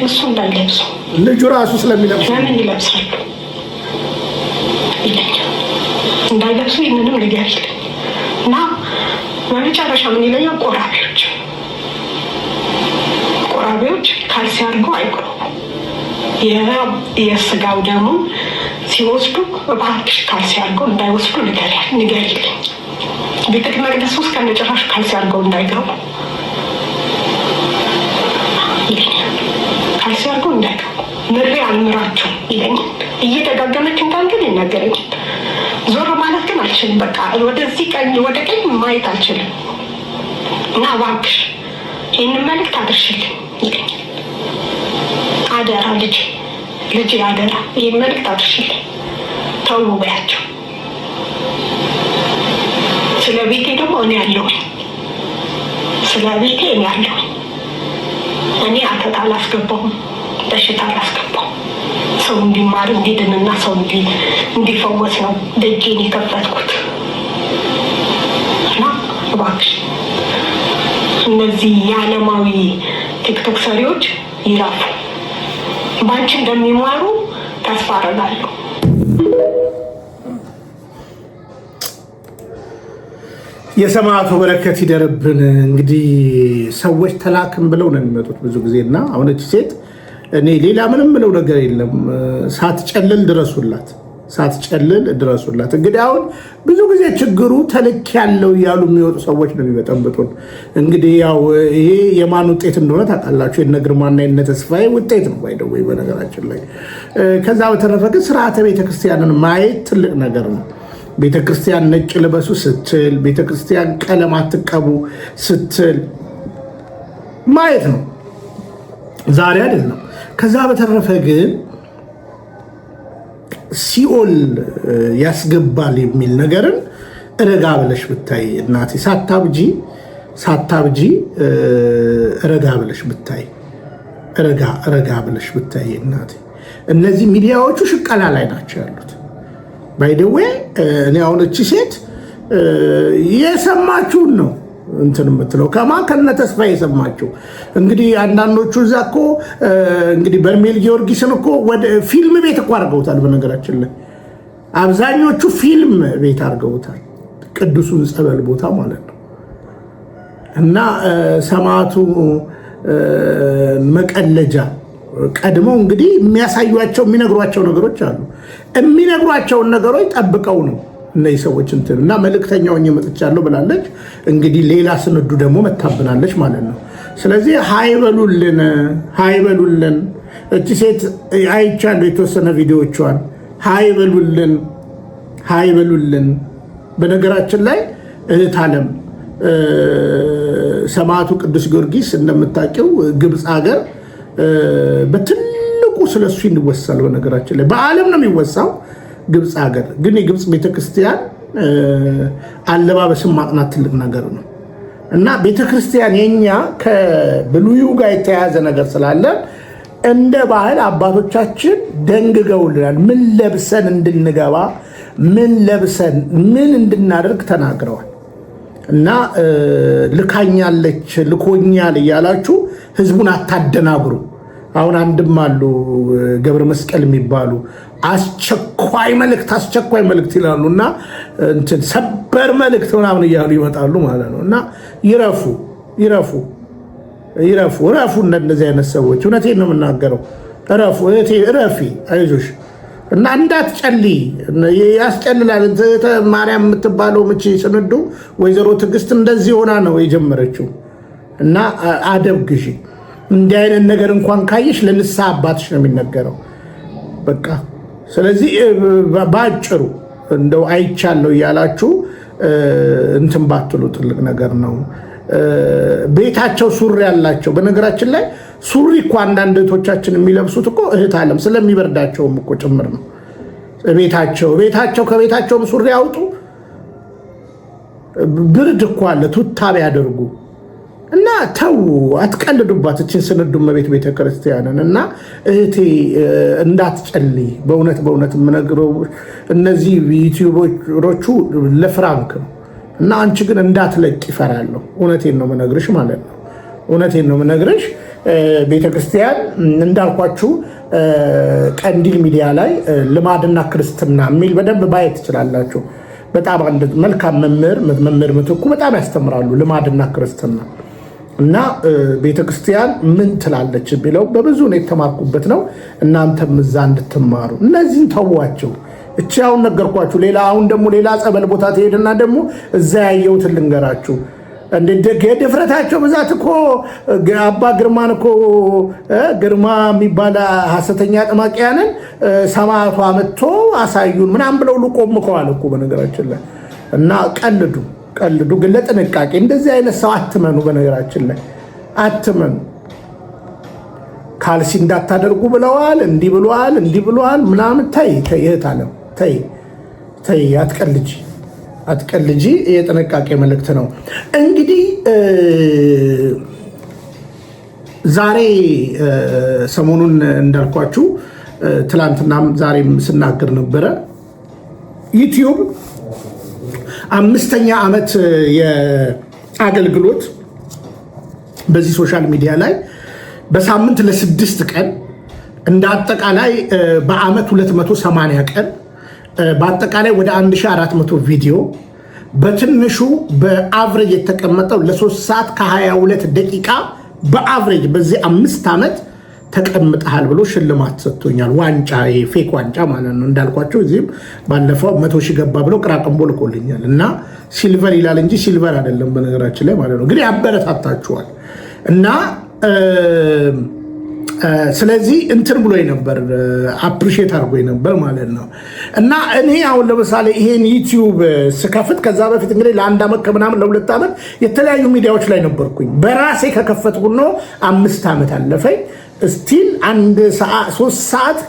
እሱ እንዳይለብሱ ልጁ ራሱ ስለሚለብስ ለምን ይለብሳሉ ይለኛል። እንዳይለብሱ ይህንንም ነገር ይለኝ እና በመጨረሻ ምን ይለኛል? ቆራቢዎች ካልሲ አድርገው አይቆረቡ። የስጋው ደግሞ ሲወስዱ እባክሽ ካልሲ አድርገው እንዳይወስዱ ንገሪልኝ። ቤተ መቅደስ ውስጥ ከነጭራሽ ካልሲ አድርገው እንዳይገቡ ይለኛል። ካልሲ አድርገው እንዳይገቡ ምሬ አልምራቸው ይለኛል። እየደጋገመች እንኳን ግን ይናገረኛል። ዞር ማለት ግን አልችልም። በቃ ወደዚህ ቀኝ ወደ ቀኝ ማየት አልችልም። እና እባክሽ ይህንን መልዕክት አድርሽልኝ ይለኛል። አደራ ልጄ አደራ ይህን መልዕክት አድርሽልኝ፣ ተው በያቸው። ስለ ቤቴ ደግሞ እኔ ያለሁኝ፣ ስለ ቤቴ እኔ ያለሁኝ። እኔ አተት አላስገባሁም፣ በሽታ አላስገባሁም። ሰው እንዲማር እንዲድንና ሰው እንዲፈወስ ነው ደጄን የከፈትኩት። እና እባክሽ እነዚህ የዓለማዊ ቲክቶክ ሰሪዎች ይራፉ። ባንቺ እንደሚማሩ ተስፋ አደርጋለሁ። የሰማዕቱ በረከት ይደርብን። እንግዲህ ሰዎች ተላክም ብለው ነው የሚመጡት ብዙ ጊዜ እና አሁን እቺ ሴት እኔ ሌላ ምንም ብለው ነገር የለም፣ ሳትጨልል ድረሱላት። እንግዲህ አሁን ብዙ ጊዜ ችግሩ ተልክ ያለው እያሉ የሚወጡ ሰዎች ነው የሚበጠብጡን። እንግዲህ ያው ይሄ የማን ውጤት እንደሆነ ታውቃላችሁ። የነ ግርማና የነ ተስፋዬ ውጤት ነው ባይደወይ በነገራችን ላይ። ከዛ በተረፈ ግን ስርዓተ ቤተክርስቲያንን ማየት ትልቅ ነገር ነው። ቤተክርስቲያን ነጭ ልበሱ ስትል፣ ቤተክርስቲያን ቀለም አትቀቡ ስትል ማየት ነው፣ ዛሬ አይደለም። ከዛ በተረፈ ግን ሲኦል ያስገባል የሚል ነገርን ረጋ ብለሽ ብታይ እናቴ፣ ሳታብጂ ረጋ ብለሽ ብታይ እናቴ። እነዚህ ሚዲያዎቹ ሽቀላ ላይ ናቸው ያሉት። ባይደዌ እኔ አሁን እቺ ሴት የሰማችሁን ነው እንትን የምትለው ከነ ተስፋ የሰማችሁ። እንግዲህ አንዳንዶቹ እዛ እኮ እንግዲህ በርሜል ጊዮርጊስን እኮ ወደ ፊልም ቤት እኮ አድርገውታል። በነገራችን ላይ አብዛኞቹ ፊልም ቤት አድርገውታል፣ ቅዱሱን ጸበል ቦታ ማለት ነው። እና ሰማዕቱ መቀለጃ ቀድመው እንግዲህ የሚያሳዩቸው የሚነግሯቸው ነገሮች አሉ። የሚነግሯቸውን ነገሮች ጠብቀው ነው እነዚህ ሰዎች እንትን እና መልእክተኛው መጥቻለሁ ብላለች። እንግዲህ ሌላ ስንዱ ደግሞ መታብናለች ማለት ነው። ስለዚህ ሃይበሉልን። እቺ ሴት አይቻለሁ የተወሰነ ቪዲዮዎቿን። ሃይበሉልን። በነገራችን ላይ እህት ዓለም ሰማዕቱ ቅዱስ ጊዮርጊስ እንደምታውቂው ግብፅ ሀገር በትልቁ ስለሱ ይወሳል። በነገራችን ላይ በዓለም ነው የሚወሳው። ግብፅ ሀገር ግን የግብፅ ቤተክርስቲያን አለባበስን ማጥናት ትልቅ ነገር ነው እና ቤተክርስቲያን የኛ ከብሉዩ ጋር የተያያዘ ነገር ስላለ እንደ ባህል አባቶቻችን ደንግገውልናል። ምን ለብሰን እንድንገባ፣ ምን ለብሰን ምን እንድናደርግ ተናግረዋል። እና ልካኛለች ልኮኛል እያላችሁ ህዝቡን አታደናግሩ። አሁን አንድም አሉ ገብረ መስቀል የሚባሉ አስቸኳይ መልእክት ይላሉ እና እንትን ሰበር መልእክት ምናምን እያሉ ይመጣሉ ማለት ነው። እና ይረፉ እንደዚህ አይነት ሰዎች። እውነቴን ነው የምናገረው። እረፊ፣ አይዞሽ እና እንዳትጨልይ። ያስጨልላል። ማርያም የምትባለው ምቺ ስንዱ ወይዘሮ ትዕግስት እንደዚህ ሆና ነው የጀመረችው። እና አደብ ግዢ። እንዲህ አይነት ነገር እንኳን ካየሽ ለንስሐ አባትሽ ነው የሚነገረው። በቃ ስለዚህ በአጭሩ እንደው አይቻለሁ እያላችሁ እንትን ባትሉ ትልቅ ነገር ነው። ቤታቸው ሱሪ ያላቸው፣ በነገራችን ላይ ሱሪ እኮ አንዳንድ እህቶቻችን የሚለብሱት እኮ እህት ዓለም ስለሚበርዳቸውም እኮ ጭምር ነው። ቤታቸው ከቤታቸውም ሱሪ ያውጡ። ብርድ እኮ አለ ቱታ ቢያደርጉ እና ተው፣ አትቀልዱባት እችን ስንዱ እመቤት ቤተክርስቲያንን። እና እህቴ እንዳትጨልይ፣ በእውነት የምነግረው እነዚህ ዩቲዩበሮቹ ለፍራንክ ነው። እና አንቺ ግን እንዳትለቅ ይፈራለሁ። እውነቴን ነው የምነግርሽ ማለት ነው። እውነቴን ነው የምነግርሽ። ቤተክርስቲያን እንዳልኳችሁ ቀንዲል ሚዲያ ላይ ልማድና ክርስትና የሚል በደንብ ባየት ትችላላችሁ። በጣም አንድ መልካም መምህር ምትኩ በጣም ያስተምራሉ ልማድና ክርስትና። እና ቤተክርስቲያን ምን ትላለች ቢለው በብዙ ነው የተማርኩበት ነው። እናንተም እዛ እንድትማሩ። እነዚህን ተዋቸው። እቺ አሁን ነገርኳችሁ። ሌላ አሁን ደግሞ ሌላ ጸበል ቦታ ትሄድና ደግሞ እዛ ያየሁትን ልንገራችሁ። የድፍረታቸው ብዛት እኮ አባ ግርማን እኮ ግርማ የሚባል ሐሰተኛ አጥማቂያንን ሰማዕቱ አመጥቶ አሳዩን ምናምን ብለው ልቆምከዋል እኮ በነገራችን ላይ። እና ቀልዱ ግን ለጥንቃቄ እንደዚህ አይነት ሰው አትመኑ። በነገራችን ላይ አትመኑ። ካልሲ እንዳታደርጉ ብለዋል፣ እንዲህ ብለዋል ምናምን። ተይ እህት አለም ተይ፣ አትቀልጂ። የጥንቃቄ መልእክት ነው። እንግዲህ ዛሬ ሰሞኑን እንዳልኳችሁ ትላንትናም ዛሬም ስናገር ነበረ። ዩቲዩብ 5ኛ ዓመት የአገልግሎት በዚህ ሶሻል ሚዲያ ላይ በሳምንት ለ6 ቀን እንደ አጠቃላይ በአመት 280 ቀን በአጠቃላይ ወደ 1400 ቪዲዮ በትንሹ በአቭሬጅ የተቀመጠው ለ3 ሰዓት ከ22 ደቂቃ በአቭሬጅ በዚህ 5 ዓመት ተቀምጠሃል ብሎ ሽልማት ሰጥቶኛል። ዋንጫ፣ የፌክ ዋንጫ ማለት ነው። እንዳልኳቸው እዚህም ባለፈው 100 ሺህ ገባ ብሎ ቅራቅንቦ ልኮልኛል። እና ሲልቨር ይላል እንጂ ሲልቨር አይደለም በነገራችን ላይ ማለት ነው። እንግዲህ ያበረታታችኋል እና ስለዚህ እንትን ብሎ ነበር አፕሪሼት አድርጎ ነበር ማለት ነው። እና እኔ አሁን ለምሳሌ ይሄን ዩቲዩብ ስከፍት ከዛ በፊት እንግዲህ ለ1 ዓመት ከምናምን ለ2 ዓመት የተለያዩ ሚዲያዎች ላይ ነበርኩኝ። በራሴ ከከፈትኩ ነው 5 ዓመት አለፈኝ። ስቲል 3 ሰዓት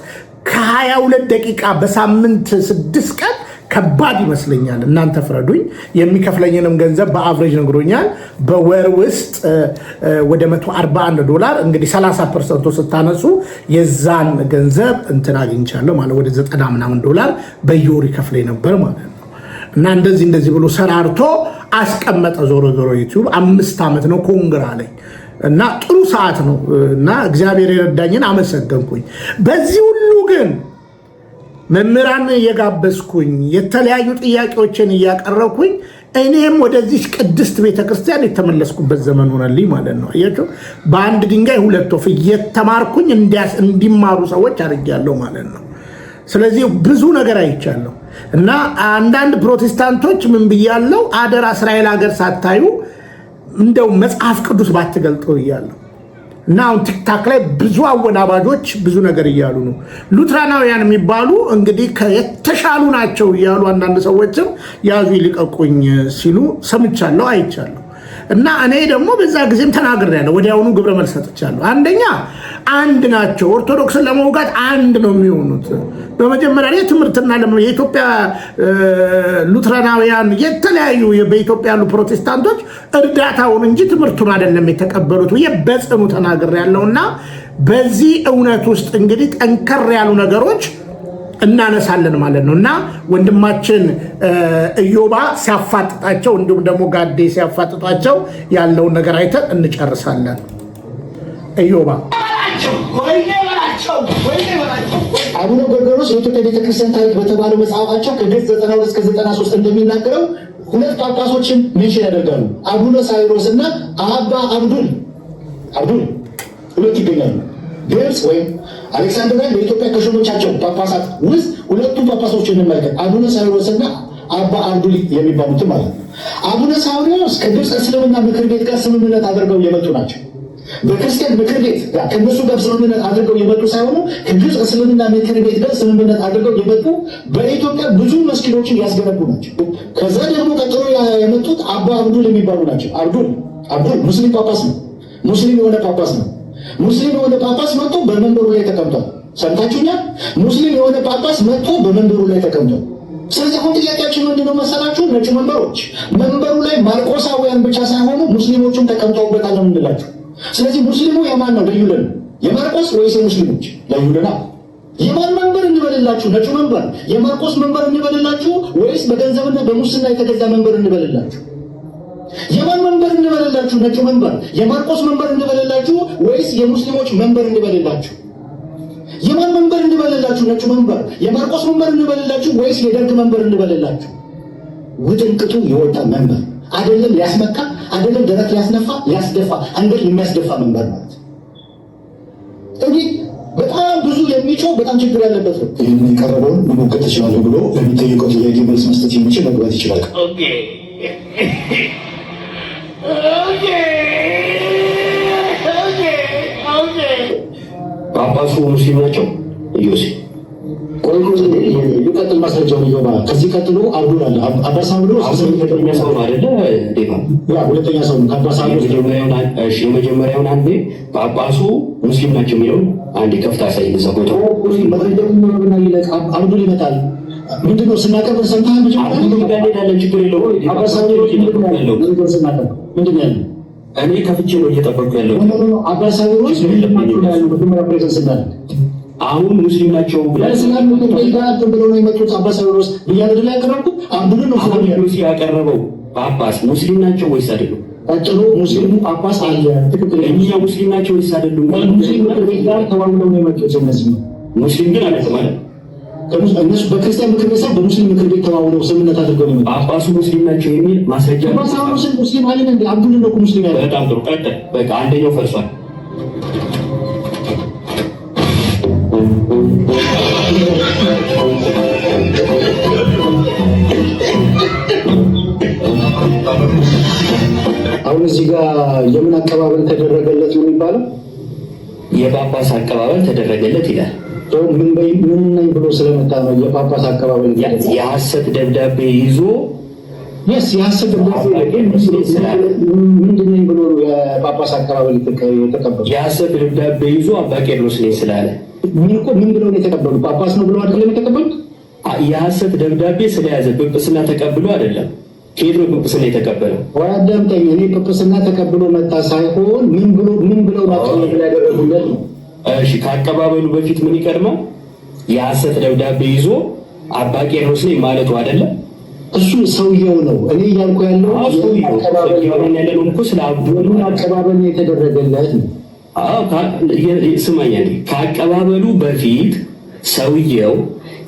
ከ22 ደቂቃ በሳምንት 6 ቀን ከባድ ይመስለኛል። እናንተ ፍረዱኝ። የሚከፍለኝንም ገንዘብ በአቭሬጅ ነግሮኛል። በወር ውስጥ ወደ $141 እንግዲህ 30% ስታነሱ የዛን ገንዘብ እንትን አግኝቻለሁ ማለት ወደ $90 ምናምን በየወሩ ይከፍለኝ ነበር ማለት ነው። እና እንደዚህ ብሎ ሰራርቶ አስቀመጠ። ዞሮ ዩቲዩብ 5 ዓመት ነው ኮንግራ አለኝ እና ጥሩ ሰዓት ነው እና እግዚአብሔር የረዳኝን አመሰገንኩኝ። በዚህ ሁሉ ግን መምህራን እየጋበዝኩኝ የተለያዩ ጥያቄዎችን እያቀረብኩኝ እኔም ወደዚህ ቅድስት ቤተክርስቲያን የተመለስኩበት ዘመን ሆነልኝ ማለት ነው። አያችሁ፣ በአንድ ድንጋይ 2 ወፍ እየተማርኩኝ እንዲማሩ ሰዎች አድርጌያለሁ ማለት ነው። ስለዚህ ብዙ ነገር አይቻለሁ እና አንዳንድ ፕሮቴስታንቶች ምን ብያለሁ፣ አደራ እስራኤል ሀገር ሳታዩ እንደው መጽሐፍ ቅዱስ ባትገልጠው እያለሁ እና አሁን ቲክታክ ላይ ብዙ አወናባጆች ብዙ ነገር እያሉ ነው። ሉትራናውያን የሚባሉ እንግዲህ የተሻሉ ናቸው እያሉ አንዳንድ ሰዎችም ያዙ ይልቀቁኝ ሲሉ ሰምቻለሁ፣ አይቻለሁ። እና እኔ ደግሞ በዛ ጊዜም ተናግሬያለሁ፣ ወዲያውኑ ግብረ መልስ ሰጥቻለሁ። አንደኛ አንድ ናቸው፣ ኦርቶዶክስን ለመውጋት አንድ ነው የሚሆኑት። በመጀመሪያ ላይ ትምህርትና የኢትዮጵያ ሉትራናውያን የተለያዩ በኢትዮጵያ ያሉ ፕሮቴስታንቶች እርዳታውን እንጂ ትምህርቱን አይደለም የተቀበሉት ብዬ በጽኑ ተናግሬያለሁ። እና በዚህ እውነት ውስጥ እንግዲህ ጠንከር ያሉ ነገሮች እናነሳለን ማለት ነው። እና ወንድማችን ኢዮባ ሲያፋጥጣቸው እንዲሁም ደግሞ ጋዴ ሲያፋጥጧቸው ያለውን ነገር አይተን እንጨርሳለን። ኢዮባ አቡነ ጎርጎርዮስ የኢትዮጵያ ቤተክርስቲያን ታሪክ በተባለው መጽሐፋቸው ከገጽ 92 እስከ 93 እንደሚናገረው 2 ጳጳሶችን ሜንሽን ያደርጋሉ። አቡነ ሳይሮስ እና አባ አብዱል 2 ይገኛሉ። ግብፅ ወይም አሌክሳንድሪያ በኢትዮጵያ ከሾሞቻቸው ጳጳሳት ውስጥ 2 ጳጳሶችን እንመልከት። አቡነ ሳይሮስ እና አባ አብዱል የሚባሉት ማለት ነው። አቡነ ሳይሮስ ከግብፅ እስልምና ምክር ቤት ጋር ስምምነት አድርገው የመጡ ናቸው። በክርስቲያን ምክር ቤት ከነሱ ጋር ስምምነት አድርገው የመጡ ሳይሆኑ ከግብፅ እስልምና ምክር ቤት ጋር ስምምነት አድርገው የመጡ በኢትዮጵያ ብዙ መስጊዶችን ያስገነቡ ናቸው። ከዛ ደግሞ ቀጥሎ የመጡት አባ አብዱል የሚባሉ ናቸው። አብዱል ሙስሊም ጳጳስ ነው። ሙስሊም የሆነ ጳጳስ ነው። ሙስሊም የሆነ ጳጳስ መጥቶ በመንበሩ ላይ ተቀምጧል። ሰምታችሁኛል? ሙስሊም የሆነ ጳጳስ መጥቶ በመንበሩ ላይ ተቀምጧል። ስለዚህ አሁን ጥያቄያችን ምንድነው መሰላችሁ? ነጭ መንበሮች መንበሩ ላይ ማርቆሳውያን ብቻ ሳይሆኑ ሙስሊሞቹም ተቀምጠውበታል ነው የምንላችሁ። ስለዚህ ሙስሊሙ የማን ነው? ለዩልን የማርቆስ ወይስ የሙስሊሞች? ለዩልና የማን መንበር እንበልላችሁ? ነጩ መንበር የማርቆስ መንበር እንበልላችሁ ወይስ በገንዘብና በሙስና የተገዛ መንበር እንበልላችሁ? የማን መንበር እንበልላችሁ? ነጩ መንበር የማርቆስ መንበር እንበልላችሁ ወይስ የሙስሊሞች መንበር እንበልላችሁ? የማን መንበር እንበልላችሁ? ነጩ መንበር የማርቆስ መንበር እንበልላችሁ ወይስ የደርግ መንበር እንበልላችሁ? ውጥንቅጡ የወጣ መንበር አይደለም። ሊያስመካ አይደለም፣ ደረት ሊያስነፋ ሊያስደፋ አንገት የሚያስደፋ መንበር ማለት። እንግዲህ በጣም ብዙ የሚጮህ በጣም ችግር ያለበት ነው። ይህንን የቀረበውን መሞከር ትችላለህ ብሎ ለሚጠየቀው ጥያቄ መልስ መስጠት የሚችል መግባት ይችላል። ጳጳሱ ሙስሊም ናቸው? ኢዮሴ ይቀጥል ማስረጃውን ይገባ። ከዚህ ቀጥሎ አብዱል አለ አባሳ ብሎ ሁለተኛ ሰው ነው አይደለ? ሁለተኛ ሰው ነው ከአባሳ የመጀመሪያውን አንዴ ጳጳሱ ሙስሊም ናቸው የሚለውን አንዴ ከፍታ አሳይ። እዛ ቦታ አብዱል ይመጣል። ምንድነው ስናቀብር ሰምተሃል? ሄዳለን ችግር የለውም። አባሳ ምንድን ያለ እኔ ከፍቼ ነው እየጠበቅኩ ያለው። አባሳ አሁን ሙስሊም ናቸው ብለው ነው የመጡት። አባሳ ብያለድላ ያቀረብኩት አብዱልን ነው ያቀረበው። ጳጳስ ሙስሊም ናቸው ወይስ አይደሉም? ቀጥሎ ሙስሊሙ ጳጳስ አለ። ትክክለኛ ሙስሊም ናቸው ወይስ አይደሉም? ሙስሊም ጋር ተዋውለው ነው የመጡት። እነዚህ ሙስሊም ግን አለ ማለት እነሱ በክርስቲያን ምክር ቤት ሳይሆን በሙስሊም ምክር ቤት ተዋውለው ስምምነት አድርገው ነው። ጳጳሱ ሙስሊም ናቸው የሚል ማስረጃ ሙስሊም አለ እንዴ? አብዱል ነው ሙስሊም ያለ። በጣም ጥሩ ቀጥል። በቃ አንደኛው ፈርሷል። አሁን እዚህ ጋር የምን አቀባበል ተደረገለት ነው የሚባለው? የጳጳስ አቀባበል ተደረገለት ይላል። ምን ነኝ ብሎ ስለመጣ ነው የጳጳስ አቀባበል? የሐሰት ደብዳቤ ይዞ የሐሰት ደብዳቤ ምንድን ነኝ ብሎ የጳጳስ አቀባበል የተቀበሉ? የሐሰት ደብዳቤ ይዞ አባ ቄርሎስ ነኝ ስላለ ምን ብለው ነው የተቀበሉ? ጳጳስ ነው ብሎ አይደለም የተቀበሉት? የሐሰት ደብዳቤ ስለያዘ ጵጵስና ተቀብሎ አይደለም። ከሄድሮ ጵጵስና የተቀበለው ወይ አዳምጠኝ። እኔ ጵጵስና ተቀብሎ መጣ ሳይሆን ምን ብለው ማቀባበል ያደረጉለት ነው። እሺ ከአቀባበሉ በፊት ምን ይቀድማል? የሐሰት ደብዳቤ ይዞ አባ ቄርሎስ ነኝ ማለቱ አይደለም። እሱ ሰውየው ነው። እኔ እያልኩ ያለው ያለነው እኮ ስለ አብዱል አቀባበል የተደረገለት ነው። ስማኝ፣ ከአቀባበሉ በፊት ሰውየው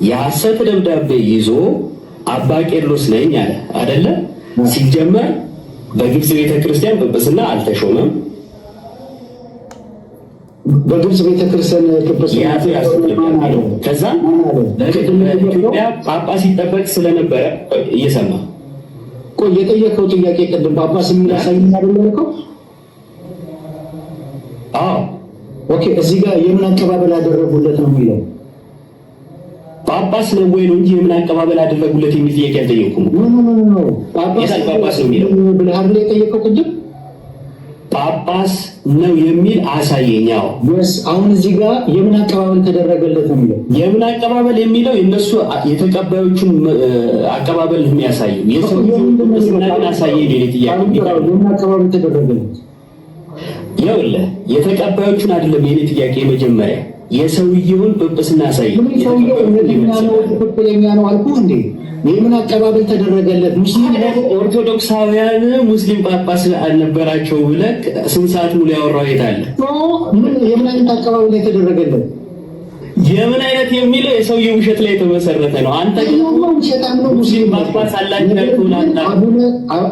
የሐሰት ደብዳቤ ይዞ አባ ቄርሎስ ነኝ አለ አይደለ? ሲጀመር በግብጽ ቤተክርስቲያን ጵጵስና አልተሾመም። በግብጽ ቤተክርስቲያን ጵጵስና ከዛ በኢትዮጵያ ጳጳስ ይጠበቅ ስለነበረ እየሰማ ቆይ፣ የጠየቀው ጥያቄ ቅድም ጳጳስ የሚያሳይ አይደለም? አዎ ኦኬ። እዚህ ጋር የምን አቀባበል አደረጉለት ነው የሚለው? ጳጳስ ነው ወይ ነው እንጂ የምን አቀባበል አደረጉለት የሚል ጥያቄ አልጠየቁም። ጳጳስ ነው የሚለው ብለህ አይደል የጠየቀው ቅድም? ጳጳስ ነው የሚል አሳየኛው። አሁን እዚህ ጋር የምን አቀባበል ተደረገለት ነው የሚለው? የምን አቀባበል የሚለው የነሱ የተቀባዮቹን አቀባበል ነው የሚያሳየው። የሰውየውን ግን አሳየኝ ነው ጥያቄ። የምን አቀባበል ተደረገለት? ይኸውልህ የተቀባዮቹን አይደለም የኔ ጥያቄ። መጀመሪያ የሰውየውን ጵጵስና አሳየኝ። ሰውየው ትክክለኛ ነው አልኩህ እንዴ? የምን አቀባበል ተደረገለት? ሙስሊም ኦርቶዶክሳውያን ሙስሊም ጳጳስ አልነበራቸው ብለህ ስንት ሰዓት ሙሉ ያወራው የት አለ? የምን አይነት አቀባበል የተደረገለት? የምን አይነት የሚለው የሰውየው ውሸት ላይ የተመሰረተ ነው። አንተ ውሸታም ነው። ሙስሊም ጳጳስ አላቸው ያልኩህ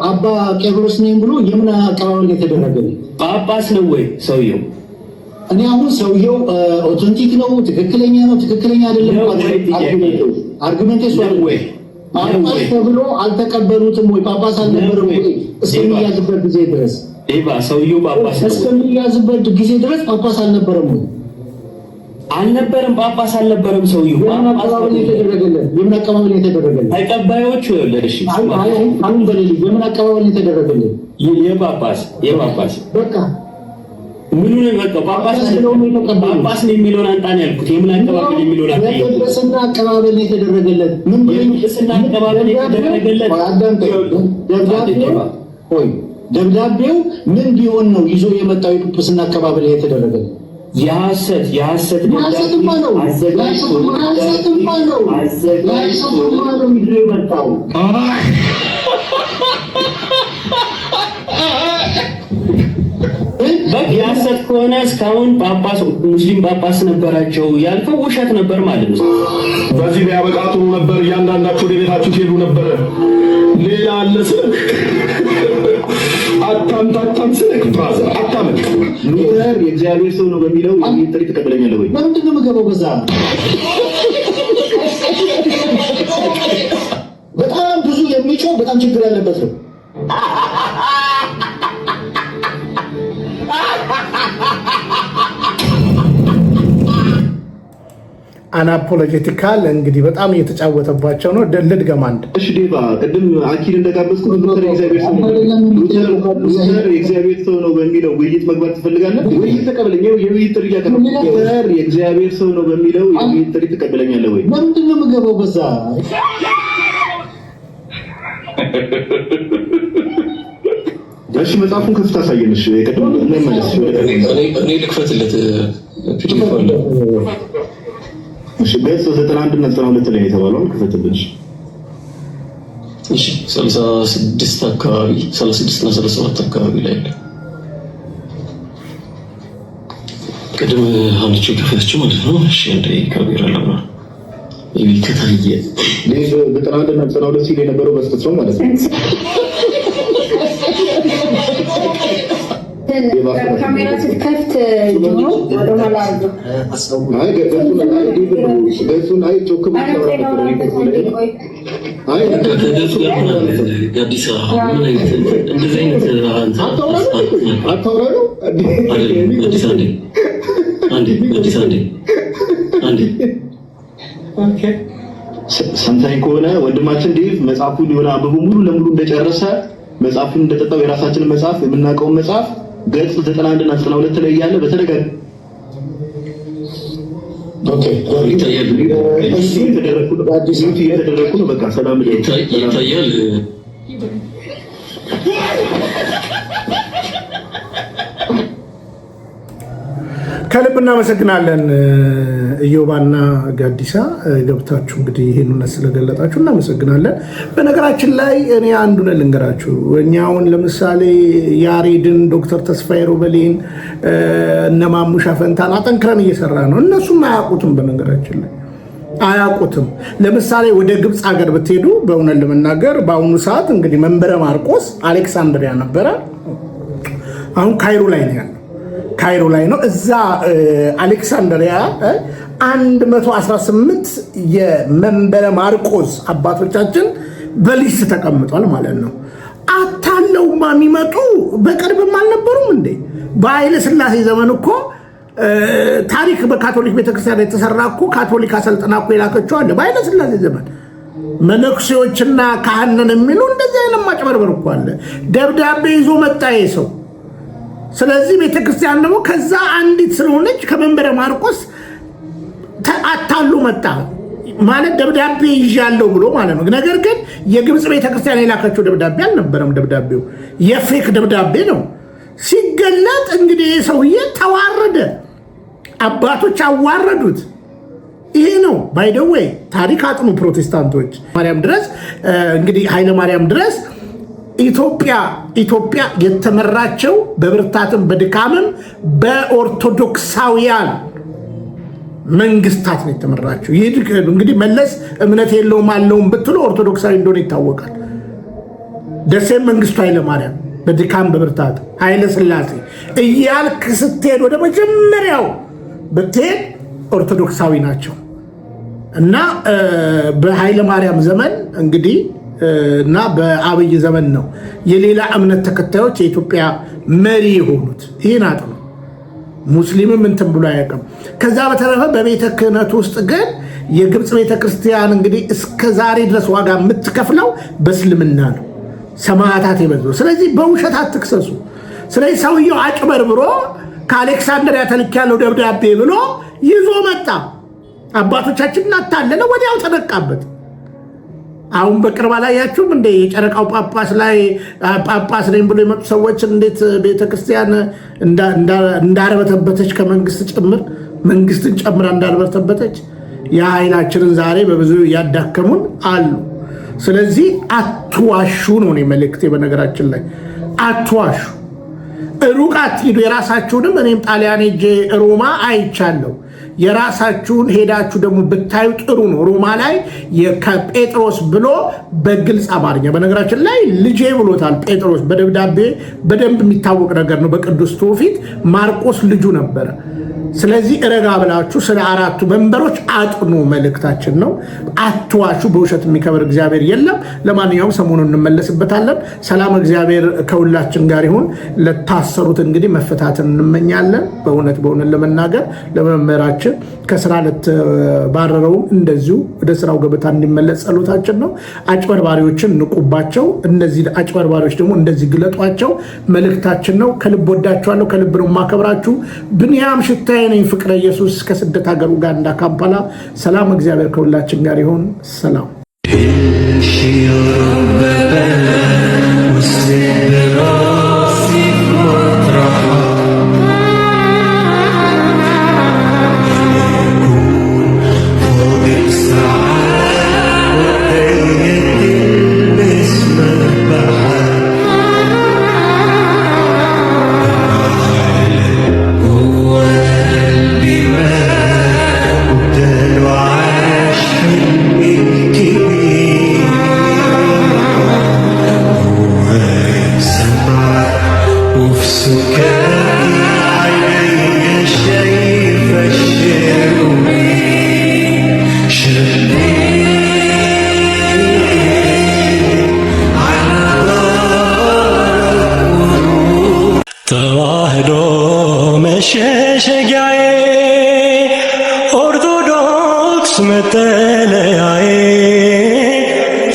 አባ ቄርሎስ ነኝ ብሎ የምን አቀባበል የተደረገለት? ጳጳስ ነው ወይ ሰውየው? እኔ አሁን ሰውየው ኦተንቲክ ነው፣ ትክክለኛ ነው፣ ትክክለኛ አይደለም አርጉሜንት ወይ ጳጳስ ተብሎ አልተቀበሉትም ወይ? ጳጳስ አልነበረም ወይ? እስከሚያዝበት ጊዜ ድረስ ሰውየው ጳጳስ እስከሚያዝበት ጊዜ ድረስ ጳጳስ አልነበረም ወይ? አልነበረም። ጳጳስ አልነበረም። ሰውየው የምን አቀባበል የተደረገለት? የምን አቀባበል የተደረገለት? ተቀባዮቹ ለደሽ አሁን በሌሊት የምን አቀባበል የተደረገለት? የጳጳስ በቃ ምኑ ነው በቃ ጳጳስ ነው የሚለውን አንጣን ያልኩት። የምን አቀባበል የሚለውን አንጣን የጵጵስና አቀባበል የተደረገለት ምን የጵጵስና አቀባበል የተደረገለት ደብዳቤው ምን ቢሆን ነው ይዞ የመጣው የጵጵስና አቀባበል የተደረገለት? የሐሰት ደብዳቤ ነው። ይዞ የመጣው የሐሰት ከሆነ እስካሁን ጳጳስ ሙስሊም ጳጳስ ነበራቸው ያልከው ውሸት ነበር ማለት ነው። በዚህ ቢያበቃ ጥሩ ነበር። እያንዳንዳችሁ ወደ ቤታችሁ ትሄዱ ነበር። ሌላ አለ አታምታታም ስልክ ብራዘር አታመጥ። ሉተር የእግዚአብሔር ሰው ነው በሚለው የውይይት ጥሪ ትቀበለኛለህ ወይ? ለምንድን ነው የምገባው? በዛ በጣም ብዙ የሚጮህ በጣም ችግር ያለበት ነው። አናፖሎጂቲካል እንግዲህ በጣም እየተጫወተባቸው ነው። ልድገም አንድ። እሺ ዴቫ ቅድም አኪል እንደጋበዝኩ ሉተር የእግዚአብሔር ሰው ነው በሚለው ውይይት መግባት ትፈልጋለህ? ውይይት ተቀበለኝ። የውይይት ጥሪ ያቀርብ። ሉተር የእግዚአብሔር ሰው ነው በሚለው የውይይት ጥሪ ትቀበለኛለህ ወይ? ለምንድን ነው የምገባው? በዛ እሺ መጽሐፉን ከፍታ አሳየንሽ። ቅድም እንመለስ። እኔ ልክፈትለት ፒዲኤፍ አለ። እሺ ገጽ 91 እና 92 ላይ የተባለው ክፈትልሽ። እሺ 36 አካባቢ 36 እና 37 አካባቢ ላይ አለ። ቅድም አንቺ ከፈተችው ማለት ነው። እሺ እንደ ካሜራ ለማ ይከታየ ለይ 91 እና 92 ሲል የነበረው በስተት ነው ማለት ነው። ካሜራ ስትከፍት ጆሮ ወደ ኋላ አድርጎ አይ ገጹን አይ ጮክ ጋዲሳ ምን አይነት እንደዚህ አይነት አታውራ ነው አንዴ ኦኬ ሰምተኸኝ ከሆነ ወንድማችን ዴቭ መጽሐፉን ሊሆን አንብቦ ሙሉ ለሙሉ እንደጨረሰ መጽሐፉን እንደጠጣው የራሳችንን መጽሐፍ የምናውቀውን መጽሐፍ ገጽ 91 እና 92 ላይ ያለ በተደጋጋሚ ኦኬ የተደረኩ ነው። በቃ ሰላም ይታያል። ከልብ እናመሰግናለን ኢዮባና ጋዲሳ ገብታችሁ እንግዲህ ይሄን እውነት ስለገለጣችሁ እናመሰግናለን። በነገራችን ላይ እኔ አንዱን ልንገራችሁ። እኛውን ለምሳሌ ያሬድን፣ ዶክተር ተስፋዬ ሮበሌን፣ እነ ማሙሻ ፈንታን አጠንክረን እየሰራ ነው። እነሱም አያውቁትም። በነገራችን ላይ አያውቁትም። ለምሳሌ ወደ ግብፅ ሀገር ብትሄዱ በእውነት ለመናገር በአሁኑ ሰዓት እንግዲህ መንበረ ማርቆስ አሌክሳንድሪያ ነበረ። አሁን ካይሮ ላይ ነው ያለው። ካይሮ ላይ ነው። እዛ አሌክሳንድሪያ 118 የመንበረ ማርቆስ አባቶቻችን በሊስት ተቀምጧል ማለት ነው። አታለውማ የሚመጡ በቅርብም አልነበሩም እንዴ? በኃይለ ሥላሴ ዘመን እኮ ታሪክ በካቶሊክ ቤተክርስቲያን የተሰራ እኮ ካቶሊክ አሰልጥና እኮ የላከችው አለ። በኃይለ ሥላሴ ዘመን መነኩሴዎችና ካህንን የሚሉ እንደዚህ አይነት ማጭበርበር እኮ አለ። ደብዳቤ ይዞ መጣ ሰው። ስለዚህ ቤተክርስቲያን ደግሞ ከዛ አንዲት ስለሆነች ከመንበረ ማርቆስ አታሉ መጣ ማለት ደብዳቤ ይዣለሁ ብሎ ማለት ነው። ነገር ግን የግብፅ ቤተክርስቲያን የላከችው ደብዳቤ አልነበረም። ደብዳቤው የፌክ ደብዳቤ ነው። ሲገለጥ እንግዲህ ሰውዬ ተዋረደ። አባቶች አዋረዱት። ይሄ ነው ባይደወይ ታሪክ አጥኑ ፕሮቴስታንቶች። ማርያም ድረስ እንግዲህ ኃይለ ማርያም ድረስ ኢትዮጵያ የተመራቸው በብርታትም በድካምም በኦርቶዶክሳውያን መንግስታት ነው የተመራቸው። ይህ እንግዲህ መለስ እምነት የለውም አለውም ብትሉ ኦርቶዶክሳዊ እንደሆነ ይታወቃል። ደሴም መንግስቱ ኃይለ ማርያም በድካም በብርታት ኃይለ ሥላሴ እያልክ ስትሄድ ወደ መጀመሪያው ብትሄድ ኦርቶዶክሳዊ ናቸው እና በኃይለ ማርያም ዘመን እንግዲህ እና በአብይ ዘመን ነው የሌላ እምነት ተከታዮች የኢትዮጵያ መሪ የሆኑት። ይህን አጥኑ። ሙስሊምም እንትን ብሎ አያውቅም። ከዛ በተረፈ በቤተ ክህነት ውስጥ ግን የግብፅ ቤተክርስቲያን እንግዲህ እስከ ዛሬ ድረስ ዋጋ የምትከፍለው በእስልምና ነው። ሰማዕታት የበዙ። ስለዚህ በውሸት አትክሰሱ። ስለዚህ ሰውየው አጭበርብሮ ከአሌክሳንድሪያ ተልኬያለሁ ደብዳቤ ብሎ ይዞ መጣ። አባቶቻችንን አታለለ፣ ወዲያው ተነቃበት። አሁን በቅርብ አላያችሁም እንደ የጨረቃው ጳጳስ ላይ ጳጳስ ነኝ ብሎ የመጡ ሰዎች እንዴት ቤተክርስቲያን እንዳርበተበተች ከመንግስት ጭምር መንግስትን ጨምራ እንዳርበተበተች የኃይላችንን ዛሬ በብዙ ያዳከሙን አሉ። ስለዚህ አትዋሹ ነው እኔ መልእክቴ። በነገራችን ላይ አትዋሹ፣ ሩቅ አትሂዱ። የራሳችሁንም እኔም ጣሊያን ሄጄ ሮማ አይቻለሁ። የራሳችሁን ሄዳችሁ ደግሞ ብታዩ ጥሩ ነው። ሮማ ላይ ከጴጥሮስ ብሎ በግልጽ አማርኛ፣ በነገራችን ላይ ልጄ ብሎታል ጴጥሮስ። በደብዳቤ በደንብ የሚታወቅ ነገር ነው። በቅዱስ ትውፊት ማርቆስ ልጁ ነበረ። ስለዚህ ረጋ ብላችሁ ስለ አራቱ መንበሮች አጥኑ መልእክታችን ነው። አትዋሹ። በውሸት የሚከበር እግዚአብሔር የለም። ለማንኛውም ሰሞኑን እንመለስበታለን። ሰላም እግዚአብሔር ከሁላችን ጋር ይሁን። ለታሰሩት እንግዲህ መፈታትን እንመኛለን። በእውነት ለመናገር ለመምህራችን ከስራ ለተባረረውም እንደዚሁ ወደ ስራው ገበታ እንዲመለስ ጸሎታችን ነው። አጭበርባሪዎችን ንቁባቸው። እነዚህ አጭበርባሪዎች ደግሞ እንደዚህ ግለጧቸው መልእክታችን ነው። ከልብ ወዳችኋለሁ። ከልብ ነው የማከብራችሁ። ብንያም ሽታዬ ነኝ። ፍቅረ ኢየሱስ ከስደት ሀገር ኡጋንዳ ካምፓላ። ሰላም እግዚአብሔር ከሁላችን ጋር ይሁን። ሰላም ተዋህዶ መሸሸጊያዬ ኦርቶዶክስ መጠለያዬ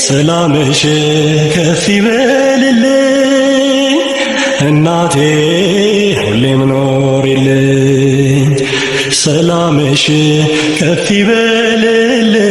ሰላምሽ ከፍ ይበልልኝ እናቴ ሁሌም ኖሪልኝ ሰላምሽ ከፍ ይበልልኝ